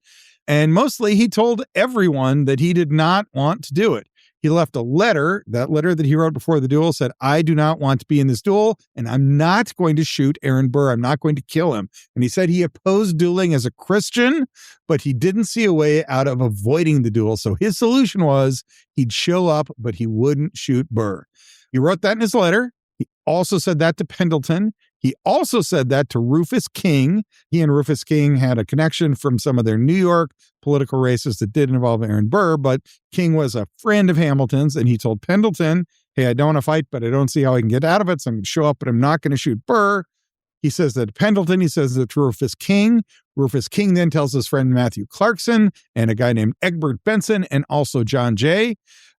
And mostly he told everyone that he did not want to do it. He left a letter. That letter that he wrote before the duel said, I do not want to be in this duel, and I'm not going to shoot Aaron Burr. I'm not going to kill him. And he said he opposed dueling as a Christian, but he didn't see a way out of avoiding the duel. So his solution was he'd show up, but he wouldn't shoot Burr. He wrote that in his letter. He also said that to Pendleton. He also said that to Rufus King. He and Rufus King had a connection from some of their New York political races that did involve Aaron Burr, but King was a friend of Hamilton's, and he told Pendleton, hey, I don't want to fight, but I don't see how I can get out of it, so I'm going to show up, but I'm not going to shoot Burr. He says that Pendleton, he says that Rufus King. Rufus King then tells his friend Matthew Clarkson and a guy named Egbert Benson and also John Jay.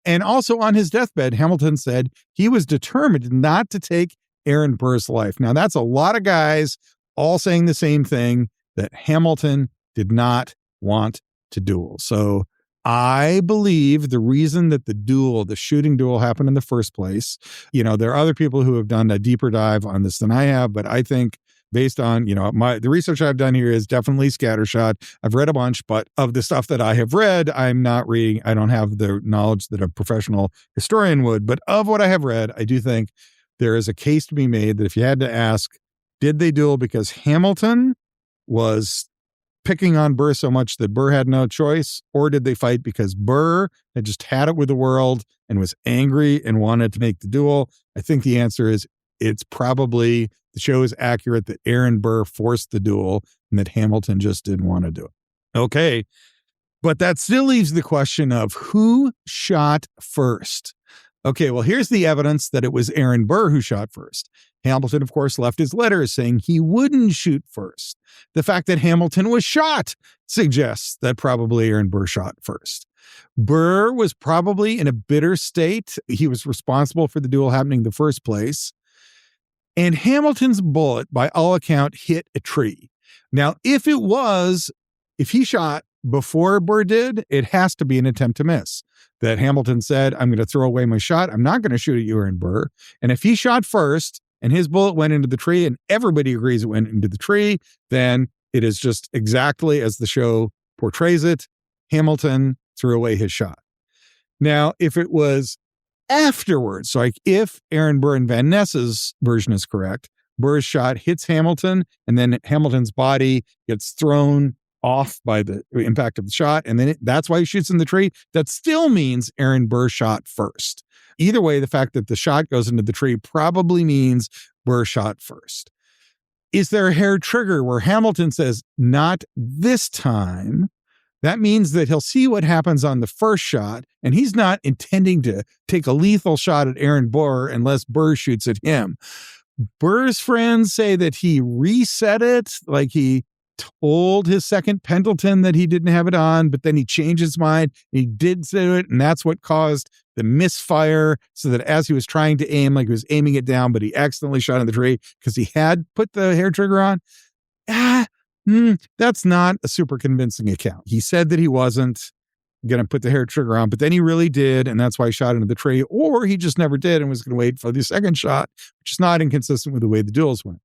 And also on his deathbed, Hamilton said he was determined not to take Aaron Burr's life. Now, that's a lot of guys all saying the same thing, that Hamilton did not want to duel. So I believe the reason that the shooting duel happened in the first place, there are other people who have done a deeper dive on this than I have, but I think based on, the research I've done here is definitely scattershot. I've read a bunch, but of the stuff that I have read, I'm not reading. I don't have the knowledge that a professional historian would, but of what I have read, I do think there is a case to be made that if you had to ask, did they duel because Hamilton was picking on Burr so much that Burr had no choice, or did they fight because Burr had just had it with the world and was angry and wanted to make the duel? I think the answer is it's probably, the show is accurate that Aaron Burr forced the duel and that Hamilton just didn't want to do it. Okay, but that still leaves the question of who shot first. Okay, well, here's the evidence that it was Aaron Burr who shot first. Hamilton, of course, left his letter saying he wouldn't shoot first. The fact that Hamilton was shot suggests that probably Aaron Burr shot first. Burr was probably in a bitter state. He was responsible for the duel happening in the first place. And Hamilton's bullet, by all account, hit a tree. Now, if he shot before Burr did, it has to be an attempt to miss. That Hamilton said, I'm going to throw away my shot. I'm not going to shoot at you, Aaron Burr. And if he shot first and his bullet went into the tree and everybody agrees it went into the tree, then it is just exactly as the show portrays it. Hamilton threw away his shot. Now, if it was afterwards, so like if Aaron Burr and Van Ness's version is correct, Burr's shot hits Hamilton and then Hamilton's body gets thrown off by the impact of the shot, and then that's why he shoots in the tree. That still means Aaron Burr shot first. Either way, the fact that the shot goes into the tree probably means Burr shot first. Is there a hair trigger where Hamilton says, not this time? That means that he'll see what happens on the first shot, and he's not intending to take a lethal shot at Aaron Burr unless Burr shoots at him. Burr's friends say that he reset it, like he told his second Pendleton that he didn't have it on, but then he changed his mind. He did do it, and that's what caused the misfire, so that as he was trying to aim, like he was aiming it down, but he accidentally shot in the tree because he had put the hair trigger on. That's not a super convincing account. He said that he wasn't going to put the hair trigger on, but then he really did, and that's why he shot into the tree, or he just never did and was going to wait for the second shot, which is not inconsistent with the way the duels went.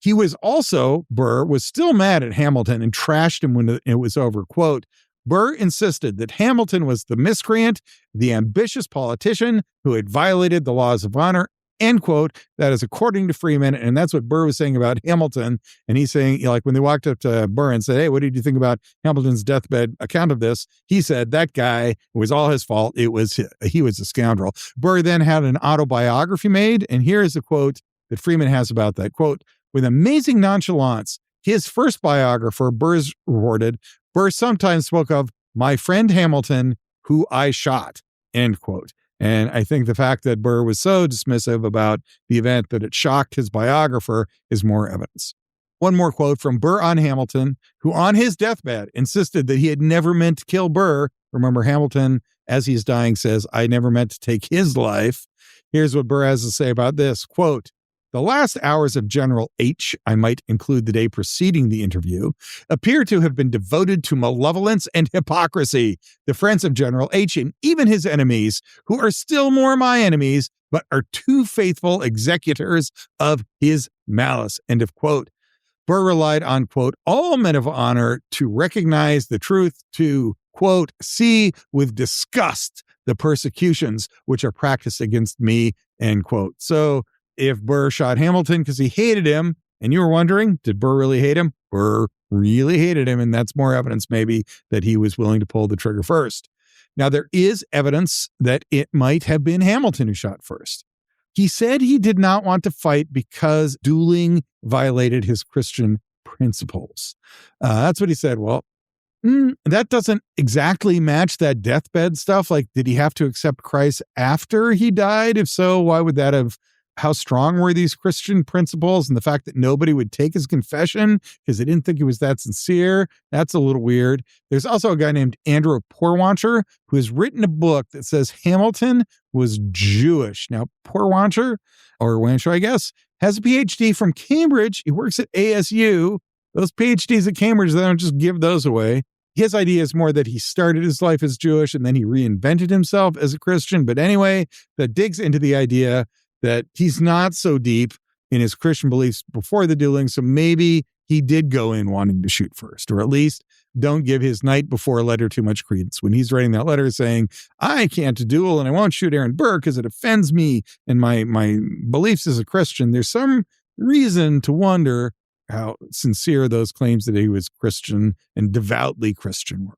He was also, Burr was still mad at Hamilton and trashed him when it was over. Quote, Burr insisted that Hamilton was the miscreant, the ambitious politician who had violated the laws of honor, end quote. That is according to Freeman, and that's what Burr was saying about Hamilton. And he's saying, like when they walked up to Burr and said, hey, what did you think about Hamilton's deathbed account of this? He said, that guy, it was all his fault. He was a scoundrel. Burr then had an autobiography made, and here is a quote that Freeman has about that. Quote, with amazing nonchalance, his first biographer, Burr's reported, Burr sometimes spoke of my friend Hamilton, who I shot, end quote. And I think the fact that Burr was so dismissive about the event that it shocked his biographer is more evidence. One more quote from Burr on Hamilton, who on his deathbed insisted that he had never meant to kill Burr. Remember, Hamilton, as he's dying, says, I never meant to take his life. Here's what Burr has to say about this. Quote, the last hours of General H, I might include the day preceding the interview, appear to have been devoted to malevolence and hypocrisy. The friends of General H and even his enemies, who are still more my enemies, but are too faithful executors of his malice, end of quote. Burr relied on, quote, all men of honor to recognize the truth, to, quote, see with disgust the persecutions which are practiced against me, end quote. So, if Burr shot Hamilton because he hated him, and you were wondering, did Burr really hate him? Burr really hated him, and that's more evidence maybe that he was willing to pull the trigger first. Now, there is evidence that it might have been Hamilton who shot first. He said he did not want to fight because dueling violated his Christian principles. That's what he said. Well, that doesn't exactly match that deathbed stuff. Like, did he have to accept Christ after he died? If so, why would that have how strong were these Christian principles, and the fact that nobody would take his confession because they didn't think he was that sincere. That's a little weird. There's also a guy named Andrew Porwancher who has written a book that says Hamilton was Jewish. Now, Porwancher, or Wancho, I guess, has a PhD from Cambridge. He works at ASU. Those PhDs at Cambridge, they don't just give those away. His idea is more that he started his life as Jewish and then he reinvented himself as a Christian. But anyway, that digs into the idea that he's not so deep in his Christian beliefs before the dueling. So maybe he did go in wanting to shoot first, or at least don't give his night before letter too much credence. When he's writing that letter saying, I can't duel and I won't shoot Aaron Burr because it offends me and my beliefs as a Christian, there's some reason to wonder how sincere those claims that he was Christian and devoutly Christian were.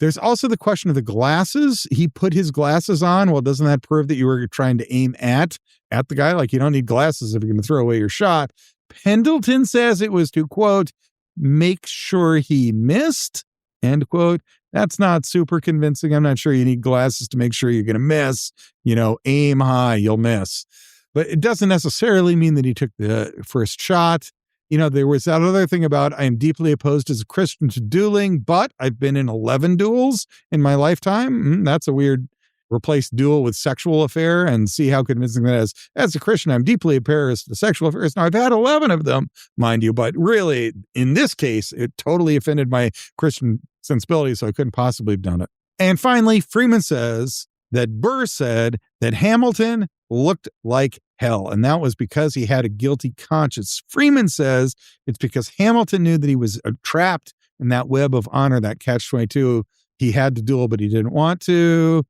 There's also the question of the glasses. He put his glasses on. Well, doesn't that prove that you were trying to aim at the guy? Like, you don't need glasses if you're going to throw away your shot. Pendleton says it was to, quote, make sure he missed, end quote. That's not super convincing. I'm not sure you need glasses to make sure you're going to miss. Aim high, you'll miss. But it doesn't necessarily mean that he took the first shot. There was that other thing about I am deeply opposed as a Christian to dueling, but I've been in 11 duels in my lifetime. That's a weird replace duel with sexual affair and see how convincing that is. As a Christian, I'm deeply opposed to sexual affairs. Now, I've had 11 of them, mind you, but really, in this case, it totally offended my Christian sensibility, so I couldn't possibly have done it. And finally, Freeman says that Burr said that Hamilton looked like hell, and that was because he had a guilty conscience. Freeman says it's because Hamilton knew that he was trapped in that web of honor, that catch-22. He had to duel, but he didn't want to.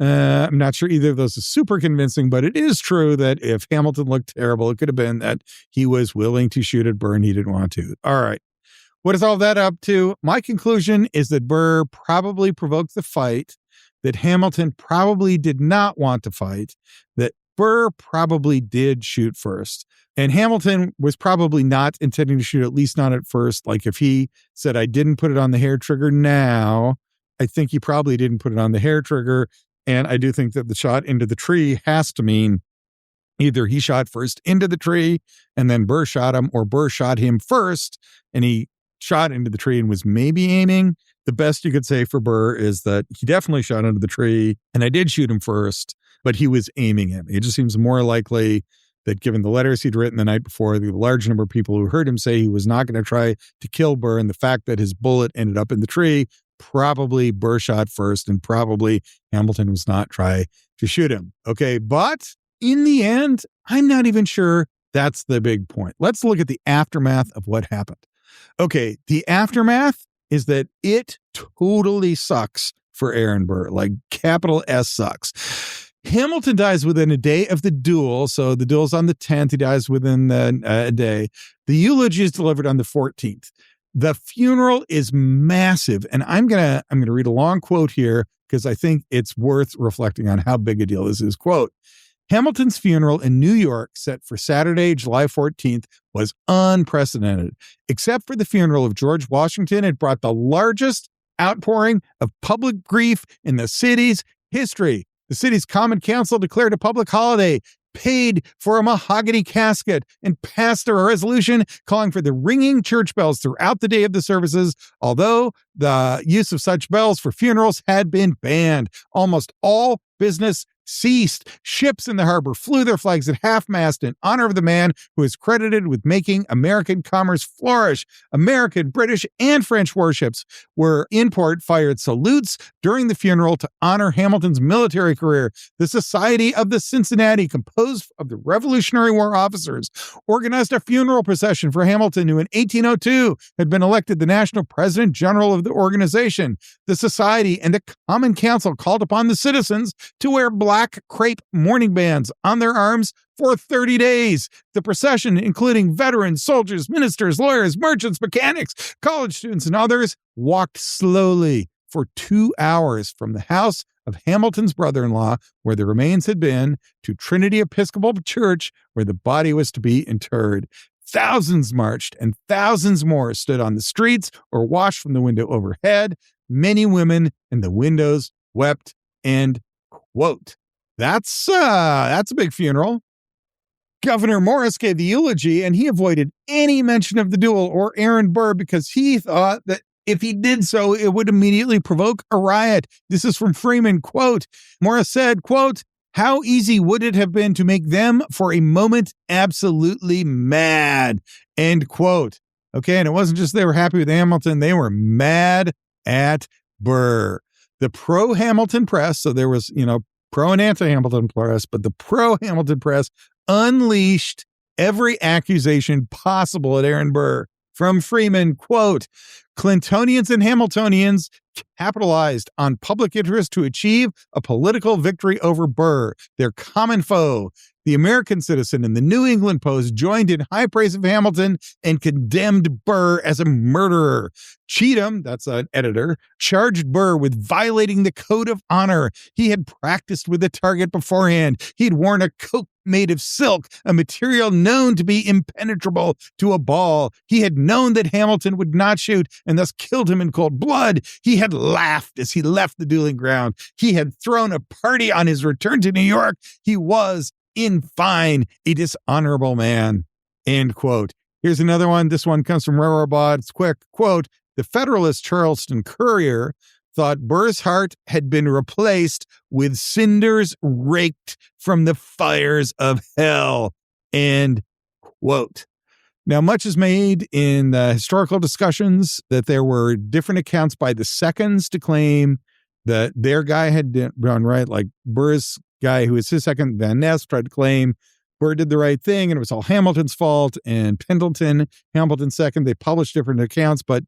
I'm not sure either of those is super convincing, but it is true that if Hamilton looked terrible, it could have been that he was willing to shoot at Burr and he didn't want to. All right. What is all that up to? My conclusion is that Burr probably provoked the fight, that Hamilton probably did not want to fight, that Burr probably did shoot first. And Hamilton was probably not intending to shoot, at least not at first. Like if he said, I didn't put it on the hair trigger now, I think he probably didn't put it on the hair trigger. And I do think that the shot into the tree has to mean either he shot first into the tree and then Burr shot him, or Burr shot him first and he shot into the tree and was maybe aiming. The best you could say for Burr is that he definitely shot into the tree and I did shoot him first, but he was aiming him. It just seems more likely that given the letters he'd written the night before, the large number of people who heard him say he was not going to try to kill Burr, and the fact that his bullet ended up in the tree, probably Burr shot first and probably Hamilton was not trying to shoot him. Okay, but in the end, I'm not even sure that's the big point. Let's look at the aftermath of what happened. Okay, the aftermath is that it totally sucks for Aaron Burr, like capital S sucks. Hamilton dies within a day of the duel. So the duel's on the 10th. He dies within a day. The eulogy is delivered on the 14th. The funeral is massive. And I'm going to read a long quote here because I think it's worth reflecting on how big a deal this is. Quote, Hamilton's funeral in New York, set for Saturday, July 14th, was unprecedented. Except for the funeral of George Washington, it brought the largest outpouring of public grief in the city's history. The city's common council declared a public holiday, paid for a mahogany casket, and passed a resolution calling for the ringing church bells throughout the day of the services. Although the use of such bells for funerals had been banned, almost all business ceased. Ships in the harbor flew their flags at half-mast in honor of the man who is credited with making American commerce flourish. American, British, and French warships were in port, fired salutes during the funeral to honor Hamilton's military career. The Society of the Cincinnati, composed of the Revolutionary War officers, organized a funeral procession for Hamilton, who in 1802 had been elected the national president general of the organization. The Society and the Common Council called upon the citizens to wear black crepe mourning bands on their arms for 30 days. The procession, including veterans, soldiers, ministers, lawyers, merchants, mechanics, college students, and others, walked slowly for 2 hours from the house of Hamilton's brother-in-law, where the remains had been, to Trinity Episcopal Church, where the body was to be interred. Thousands marched, and thousands more stood on the streets or watched from the window overhead. Many women in the windows wept, end quote. That's a big funeral. Governor Morris gave the eulogy, and he avoided any mention of the duel or Aaron Burr because he thought that if he did so, it would immediately provoke a riot. This is from Freeman, quote, Morris said, quote, "How easy would it have been to make them for a moment absolutely mad," end quote. Okay, and it wasn't just they were happy with Hamilton, they were mad at Burr. The pro-Hamilton press, so there was, pro and anti-Hamilton press, but the pro-Hamilton press unleashed every accusation possible at Aaron Burr. From Freeman, quote, "Clintonians and Hamiltonians capitalized on public interest to achieve a political victory over Burr, their common foe. The American Citizen and the New England Post joined in high praise of Hamilton and condemned Burr as a murderer. Cheatham," that's an editor, "charged Burr with violating the code of honor. He had practiced with the target beforehand. He'd worn a coat made of silk, a material known to be impenetrable to a ball. He had known that Hamilton would not shoot and thus killed him in cold blood. He had laughed as he left the dueling ground. He had thrown a party on his return to New York. He was, in fine, a dishonorable man," end quote. Here's another one. This one comes from Railroad. It's quick. Quote, "The Federalist Charleston Courier thought Burr's heart had been replaced with cinders raked from the fires of hell," end quote. Now, much is made in the historical discussions that there were different accounts by the seconds to claim that their guy had done right, like Burr's guy, who was his second, Van Ness, tried to claim Burr did the right thing and it was all Hamilton's fault, and Pendleton, Hamilton's second, they published different accounts, but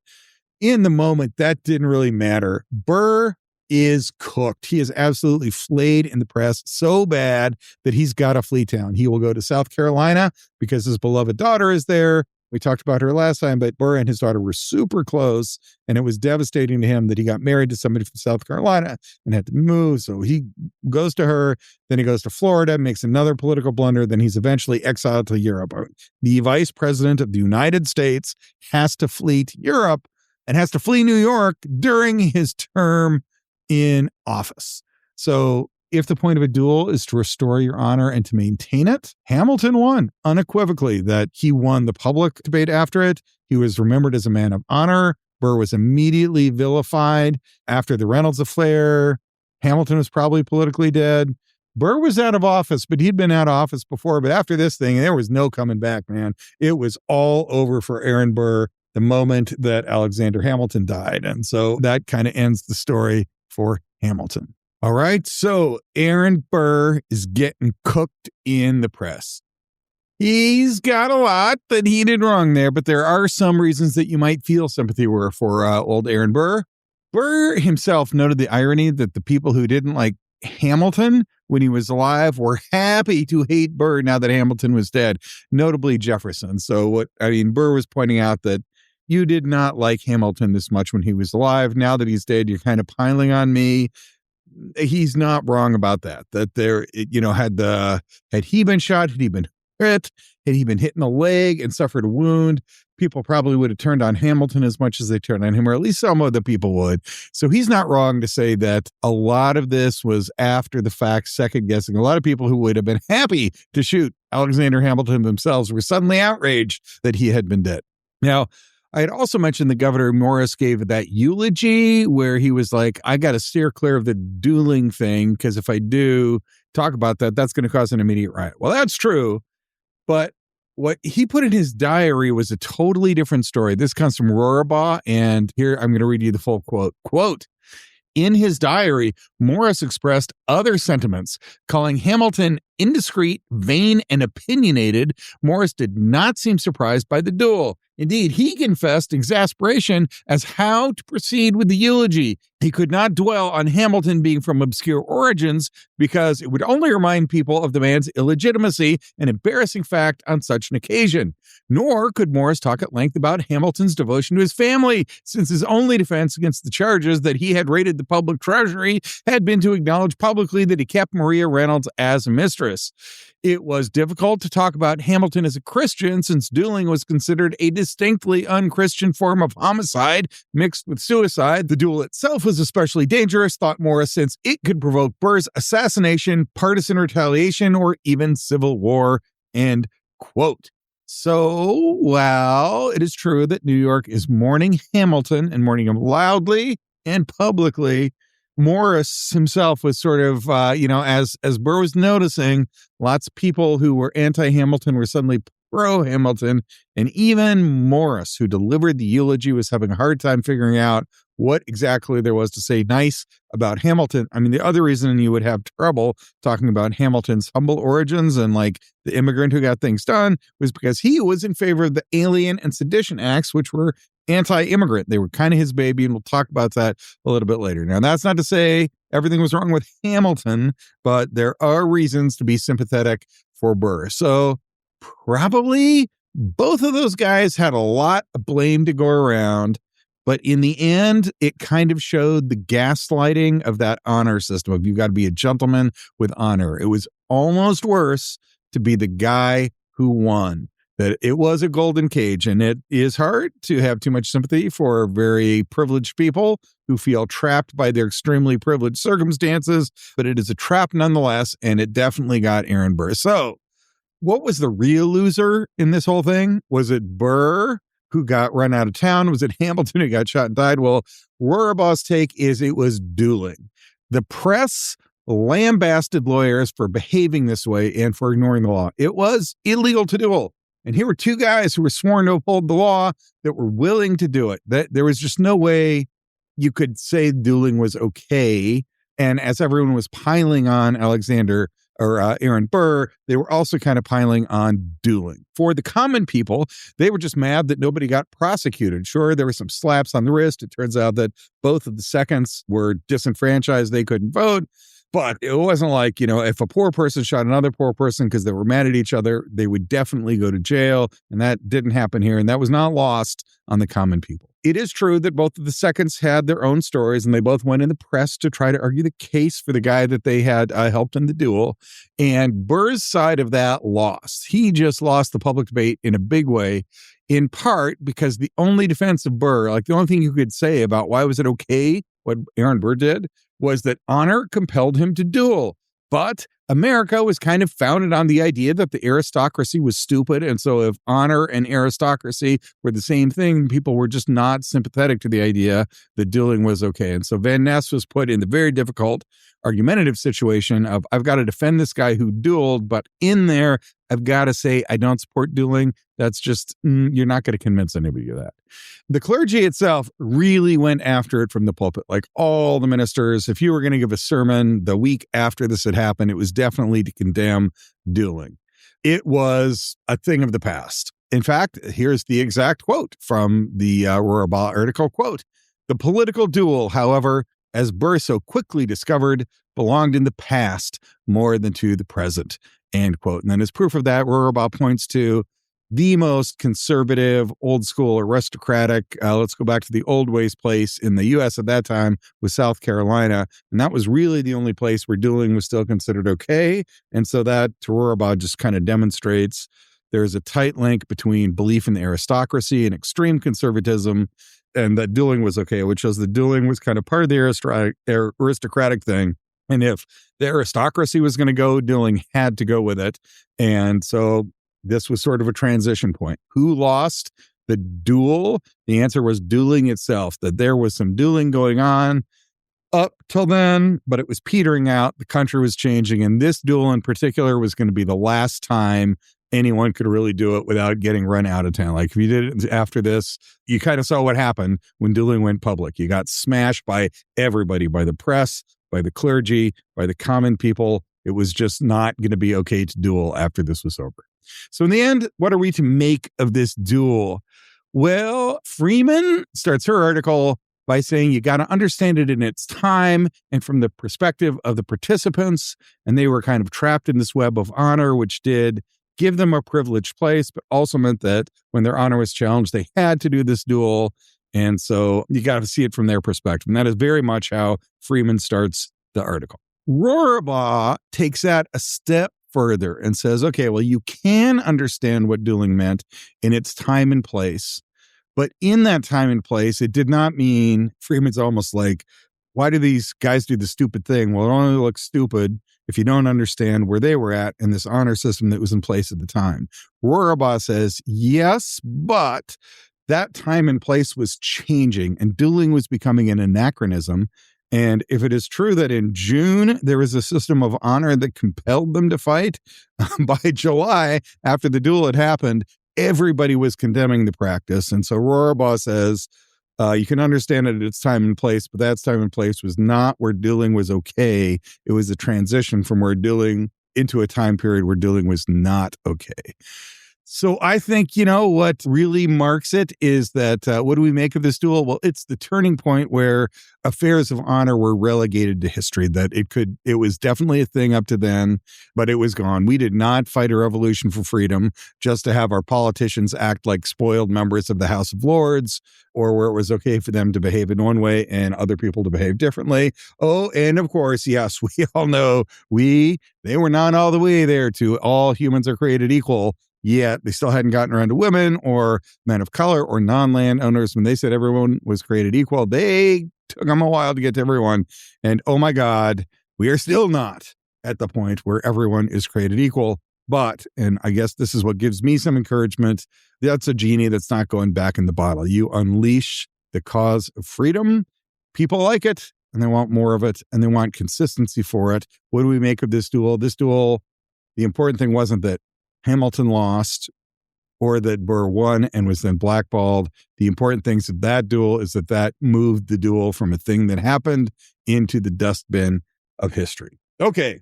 in the moment, that didn't really matter. Burr is cooked. He is absolutely flayed in the press so bad that he's got to flee town. He will go to South Carolina because his beloved daughter is there. We talked about her last time, but Burr and his daughter were super close, and it was devastating to him that he got married to somebody from South Carolina and had to move. So he goes to her, then he goes to Florida, makes another political blunder, then he's eventually exiled to Europe. The vice president of the United States has to flee to Europe and has to flee New York during his term in office. So if the point of a duel is to restore your honor and to maintain it, Hamilton won unequivocally. That he won the public debate after it. He was remembered as a man of honor. Burr was immediately vilified after the Reynolds affair. Hamilton was probably politically dead. Burr was out of office, but he'd been out of office before. But after this thing, there was no coming back, man. It was all over for Aaron Burr the moment that Alexander Hamilton died. And so that kind of ends the story for Hamilton. All right, so Aaron Burr is getting cooked in the press. He's got a lot that he did wrong there, but there are some reasons that you might feel sympathy for old Aaron Burr. Burr himself noted the irony that the people who didn't like Hamilton when he was alive were happy to hate Burr now that Hamilton was dead, notably Jefferson. So Burr was pointing out that you did not like Hamilton this much when he was alive. Now that he's dead, you're kind of piling on me. He's not wrong about that. That there, had he been shot, had he been hit, had he been hit in the leg and suffered a wound, people probably would have turned on Hamilton as much as they turned on him, or at least some of the people would. So he's not wrong to say that a lot of this was after the fact, second guessing. A lot of people who would have been happy to shoot Alexander Hamilton themselves were suddenly outraged that he had been dead. Now, I had also mentioned that Governor Morris gave that eulogy where he was like, I got to steer clear of the dueling thing because if I do talk about that, that's going to cause an immediate riot. Well, that's true. But what he put in his diary was a totally different story. This comes from Rorabaugh, and here I'm going to read you the full quote. Quote, "In his diary, Morris expressed other sentiments, calling Hamilton indiscreet, vain, and opinionated. Morris did not seem surprised by the duel. Indeed, he confessed exasperation as how to proceed with the eulogy. He could not dwell on Hamilton being from obscure origins because it would only remind people of the man's illegitimacy, an embarrassing fact on such an occasion. Nor could Morris talk at length about Hamilton's devotion to his family, since his only defense against the charges that he had raided the public treasury had been to acknowledge publicly that he kept Maria Reynolds as a mistress. It was difficult to talk about Hamilton as a Christian since dueling was considered a distinctly unchristian form of homicide mixed with suicide. The duel itself was especially dangerous, thought Morris, since it could provoke Burr's assassination, partisan retaliation, or even civil war," End quote. So, while it is true that New York is mourning Hamilton and mourning him loudly and publicly, Morris himself was sort of, as Burr was noticing, lots of people who were anti-Hamilton were suddenly pro-Hamilton. And even Morris, who delivered the eulogy, was having a hard time figuring out what exactly there was to say nice about Hamilton. I mean, the other reason you would have trouble talking about Hamilton's humble origins and like the immigrant who got things done was because he was in favor of the Alien and Sedition Acts, which were anti-immigrant. They were kind of his baby, and we'll talk about that a little bit later. Now, that's not to say everything was wrong with Hamilton, but there are reasons to be sympathetic for Burr. So probably both of those guys had a lot of blame to go around. But in the end, it kind of showed the gaslighting of that honor system of you got to be a gentleman with honor. It was almost worse to be the guy who won. That it was a golden cage, and it is hard to have too much sympathy for very privileged people who feel trapped by their extremely privileged circumstances, but it is a trap nonetheless, and it definitely got Aaron Burr. So what was the real loser in this whole thing? Was it Burr, who got run out of town? Was it Hamilton, who got shot and died? Well, Rohrabaugh's take is it was dueling. The press lambasted lawyers for behaving this way and for ignoring the law. It was illegal to duel. And here were two guys who were sworn to uphold the law that were willing to do it. That there was just no way you could say dueling was okay. And as everyone was piling on Aaron Burr, they were also kind of piling on dueling. For the common people, they were just mad that nobody got prosecuted. Sure, there were some slaps on the wrist. It turns out that both of the seconds were disenfranchised. They couldn't vote. But it wasn't like, if a poor person shot another poor person because they were mad at each other, they would definitely go to jail. And that didn't happen here. And that was not lost on the common people. It is true that both of the seconds had their own stories, and they both went in the press to try to argue the case for the guy that they had helped in the duel. And Burr's side of that lost. He just lost the public debate in a big way, in part because the only defense of Burr, like the only thing you could say about why was it okay what Aaron Burr did, was that honor compelled him to duel. But America was kind of founded on the idea that the aristocracy was stupid. And so if honor and aristocracy were the same thing, people were just not sympathetic to the idea that dueling was okay. And so Van Ness was put in the very difficult argumentative situation of, I've got to defend this guy who dueled, but in there, I've got to say I don't support dueling. That's just, you're not going to convince anybody of that. The clergy itself really went after it from the pulpit. Like all the ministers, if you were going to give a sermon the week after this had happened, it was definitely to condemn dueling. It was a thing of the past. In fact, here's the exact quote from the Rohrabaugh's article, quote, "The political duel, however, as Burr so quickly discovered, belonged in the past more than to the present," end quote. And then as proof of that, Rohrabaugh's points to the most conservative, old school, aristocratic, let's go back to the old ways place in the U.S. at that time was South Carolina. And that was really the only place where dueling was still considered okay. And so that, to Rohrabaugh's, just kind of demonstrates there's a tight link between belief in the aristocracy and extreme conservatism, and that dueling was okay, which shows that dueling was kind of part of the aristocratic thing. And if the aristocracy was going to go, dueling had to go with it. And so this was sort of a transition point. Who lost the duel? The answer was dueling itself, that there was some dueling going on up till then, but it was petering out. The country was changing. And this duel in particular was going to be the last time anyone could really do it without getting run out of town. Like if you did it after this, you kind of saw what happened when dueling went public. You got smashed by everybody, by the press, by the clergy, by the common people. It was just not going to be okay to duel after this was over. So in the end, what are we to make of this duel? Well, Freeman starts her article by saying you got to understand it in its time and from the perspective of the participants. And they were kind of trapped in this web of honor, which did give them a privileged place, but also meant that when their honor was challenged, they had to do this duel. And so you got to see it from their perspective. And that is very much how Freeman starts the article. Rohrbaugh takes that a step further and says, okay, well, you can understand what dueling meant in its time and place. But in that time and place, it did not mean, Freeman's almost like why do these guys do the stupid thing? Well, it only looks stupid if you don't understand where they were at in this honor system that was in place at the time. Rorabaugh says, yes, but that time and place was changing and dueling was becoming an anachronism. And if it is true that in June there was a system of honor that compelled them to fight, by July, after the duel had happened, everybody was condemning the practice. And so Rorabaugh says, you can understand it at its time and place, but that time and place was not where dueling was okay. It was a transition from where dueling into a time period where dueling was not okay. So I think, what really marks it is that what do we make of this duel? Well, it's the turning point where affairs of honor were relegated to history, that it was definitely a thing up to then, but it was gone. We did not fight a revolution for freedom just to have our politicians act like spoiled members of the House of Lords, or where it was okay for them to behave in one way and other people to behave differently. Oh, and of course, yes, we all know they were not all the way there to all humans are created equal. Yet they still hadn't gotten around to women or men of color or non-landowners. When they said everyone was created equal, they took them a while to get to everyone. And oh my God, we are still not at the point where everyone is created equal. But, and I guess this is what gives me some encouragement, that's a genie that's not going back in the bottle. You unleash the cause of freedom. People like it and they want more of it and they want consistency for it. What do we make of this duel? This duel, the important thing wasn't that Hamilton lost or that Burr won and was then blackballed. The important things of that duel is that moved the duel from a thing that happened into the dustbin of history. Okay,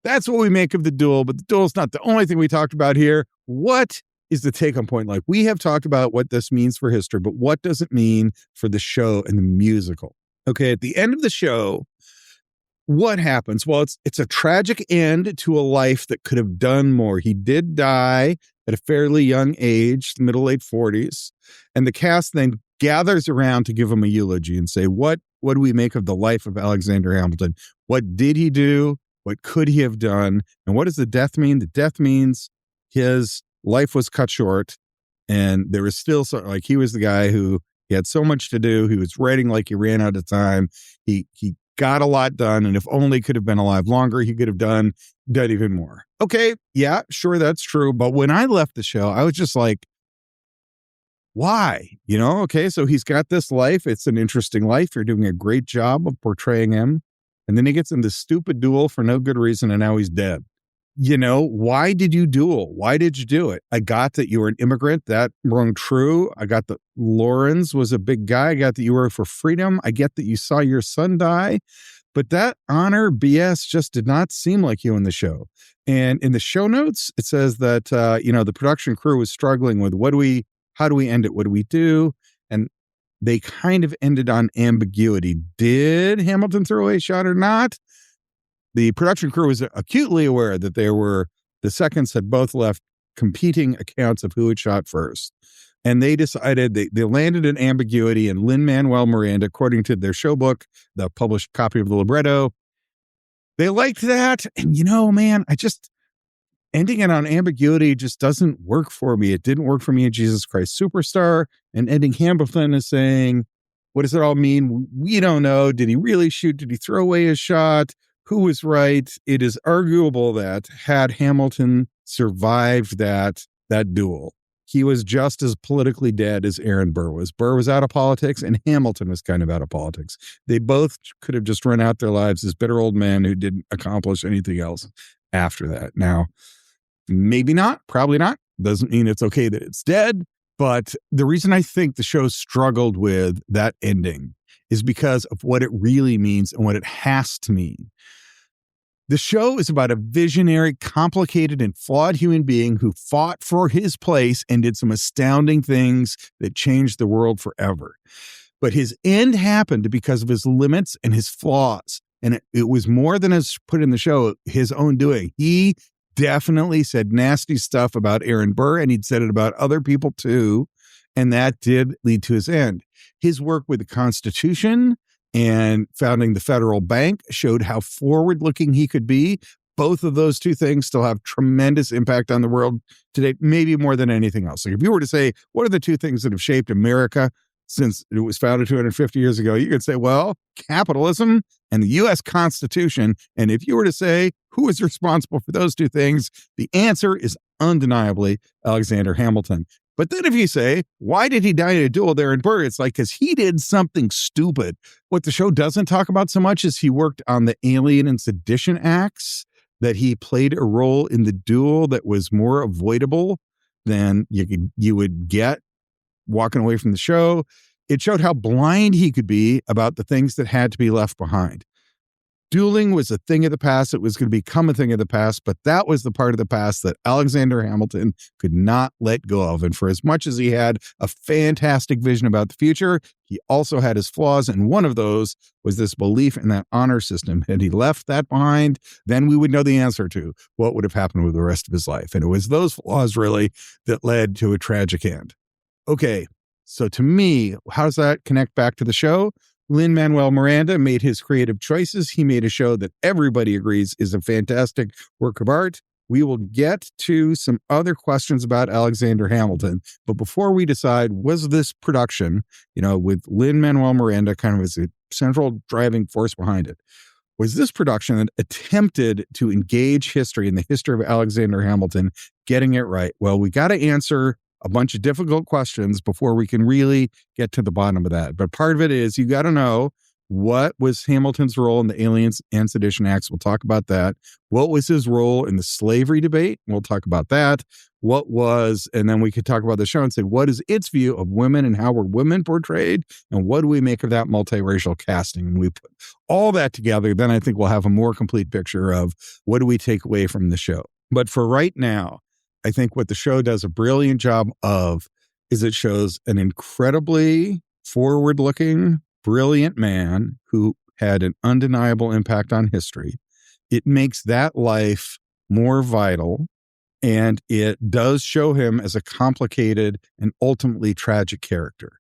that's what we make of the duel, but the duel is not the only thing we talked about here. What is the take-home point? Like, we have talked about what this means for history, but what does it mean for the show and the musical? Okay, at the end of the show, what happens? Well, it's a tragic end to a life that could have done more. He did die at a fairly young age, middle-late 40s, and the cast then gathers around to give him a eulogy and say, what do we make of the life of Alexander Hamilton? What did he do? What could he have done? And what does the death mean? The death means his life was cut short, and there was still he was the guy who he had so much to do. He was writing like he ran out of time. He got a lot done, and if only could have been alive longer, he could have done even more. Okay, yeah, sure, that's true. But when I left the show, I was just like, why? Okay, so he's got this life. It's an interesting life. You're doing a great job of portraying him. And then he gets in this stupid duel for no good reason, and now he's dead. Why did you duel? Why did you do it? I got that you were an immigrant. That rung true. I got that Lawrence was a big guy. I got that you were for freedom. I get that you saw your son die. But that honor BS just did not seem like you in the show. And in the show notes, it says that, the production crew was struggling with how do we end it? What do we do? And they kind of ended on ambiguity. Did Hamilton throw away a shot or not? The production crew was acutely aware that the seconds had both left competing accounts of who had shot first. And they decided they landed in ambiguity, and Lin-Manuel Miranda, according to their show book, the published copy of the libretto, they liked that. And man, ending it on ambiguity just doesn't work for me. It didn't work for me in Jesus Christ Superstar. And ending Hamilton is saying, what does it all mean? We don't know. Did he really shoot? Did he throw away his shot? Who was right? It is arguable that had Hamilton survived that duel, he was just as politically dead as Aaron Burr was. Burr was out of politics, and Hamilton was kind of out of politics. They both could have just run out their lives as bitter old men who didn't accomplish anything else after that. Now, maybe not, probably not. Doesn't mean it's okay that it's dead. But the reason I think the show struggled with that ending is because of what it really means and what it has to mean. The show is about a visionary, complicated, and flawed human being who fought for his place and did some astounding things that changed the world forever. But his end happened because of his limits and his flaws. And it was more than is put in the show, his own doing. He definitely said nasty stuff about Aaron Burr, and he'd said it about other people too. And that did lead to his end. His work with the Constitution and founding the federal bank showed how forward-looking he could be. Both of those two things still have tremendous impact on the world today, maybe more than anything else. Like if you were to say, what are the two things that have shaped America? since it was founded 250 years ago, you could say, well, capitalism and the U.S. Constitution. And if you were to say who is responsible for those two things, the answer is undeniably Alexander Hamilton. But then if you say, why did he die in a duel there in Burr? It's like, because he did something stupid. What the show doesn't talk about so much is he worked on the Alien and Sedition Acts, that he played a role in the duel that was more avoidable than you would get walking away from the show. It showed how blind he could be about the things that had to be left behind. Dueling was a thing of the past. It was going to become a thing of the past, but that was the part of the past that Alexander Hamilton could not let go of. And for as much as he had a fantastic vision about the future, he also had his flaws. And one of those was this belief in that honor system. Had he left that behind, then we would know the answer to what would have happened with the rest of his life. And it was those flaws really that led to a tragic end. Okay, so to me, how does that connect back to the show? Lin-Manuel Miranda made his creative choices. He made a show that everybody agrees is a fantastic work of art. We will get to some other questions about Alexander Hamilton. But before we decide, was this production, with Lin-Manuel Miranda kind of as a central driving force behind it, was this production that attempted to engage history and the history of Alexander Hamilton, getting it right? Well, we got to answer a bunch of difficult questions before we can really get to the bottom of that. But part of it is you got to know, what was Hamilton's role in the Alien and Sedition Acts? We'll talk about that. What was his role in the slavery debate? We'll talk about that. And then we could talk about the show and say, what is its view of women and how were women portrayed? And what do we make of that multiracial casting? And we put all that together, then I think we'll have a more complete picture of what do we take away from the show. But for right now, I think what the show does a brilliant job of is it shows an incredibly forward-looking, brilliant man who had an undeniable impact on history. It makes that life more vital, and it does show him as a complicated and ultimately tragic character.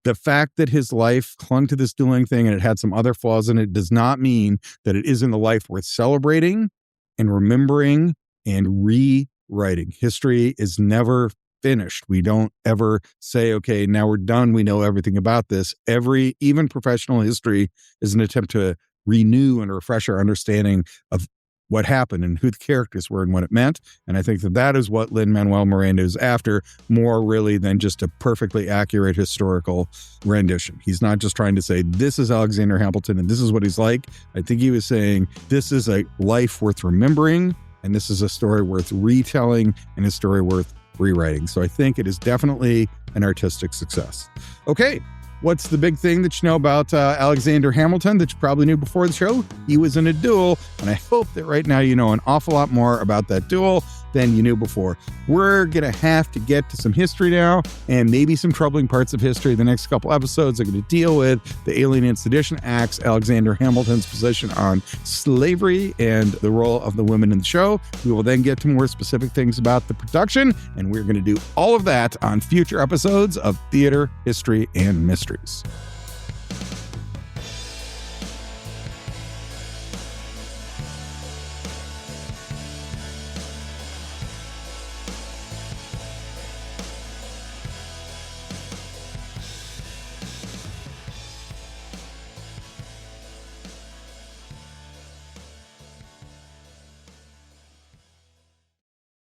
The fact that his life clung to this dueling thing and it had some other flaws in it does not mean that it isn't a life worth celebrating and remembering and rewriting. History is never finished. We don't ever say, okay, now we're done. We know everything about this. Even professional history is an attempt to renew and refresh our understanding of what happened and who the characters were and what it meant. And I think that is what Lin-Manuel Miranda is after, more really than just a perfectly accurate historical rendition. He's not just trying to say, this is Alexander Hamilton and this is what he's like. I think he was saying, this is a life worth remembering, and this is a story worth retelling and a story worth rewriting. So I think it is definitely an artistic success. Okay, what's the big thing that you know about Alexander Hamilton that you probably knew before the show? He was in a duel, and I hope that right now you know an awful lot more about that duel than you knew before. We're going to have to get to some history now, and maybe some troubling parts of history. The next couple episodes are going to deal with the Alien and Sedition Acts, Alexander Hamilton's position on slavery, and the role of the women in the show. We will then get to more specific things about the production, and we're going to do all of that on future episodes of Theater, History, and Mysteries.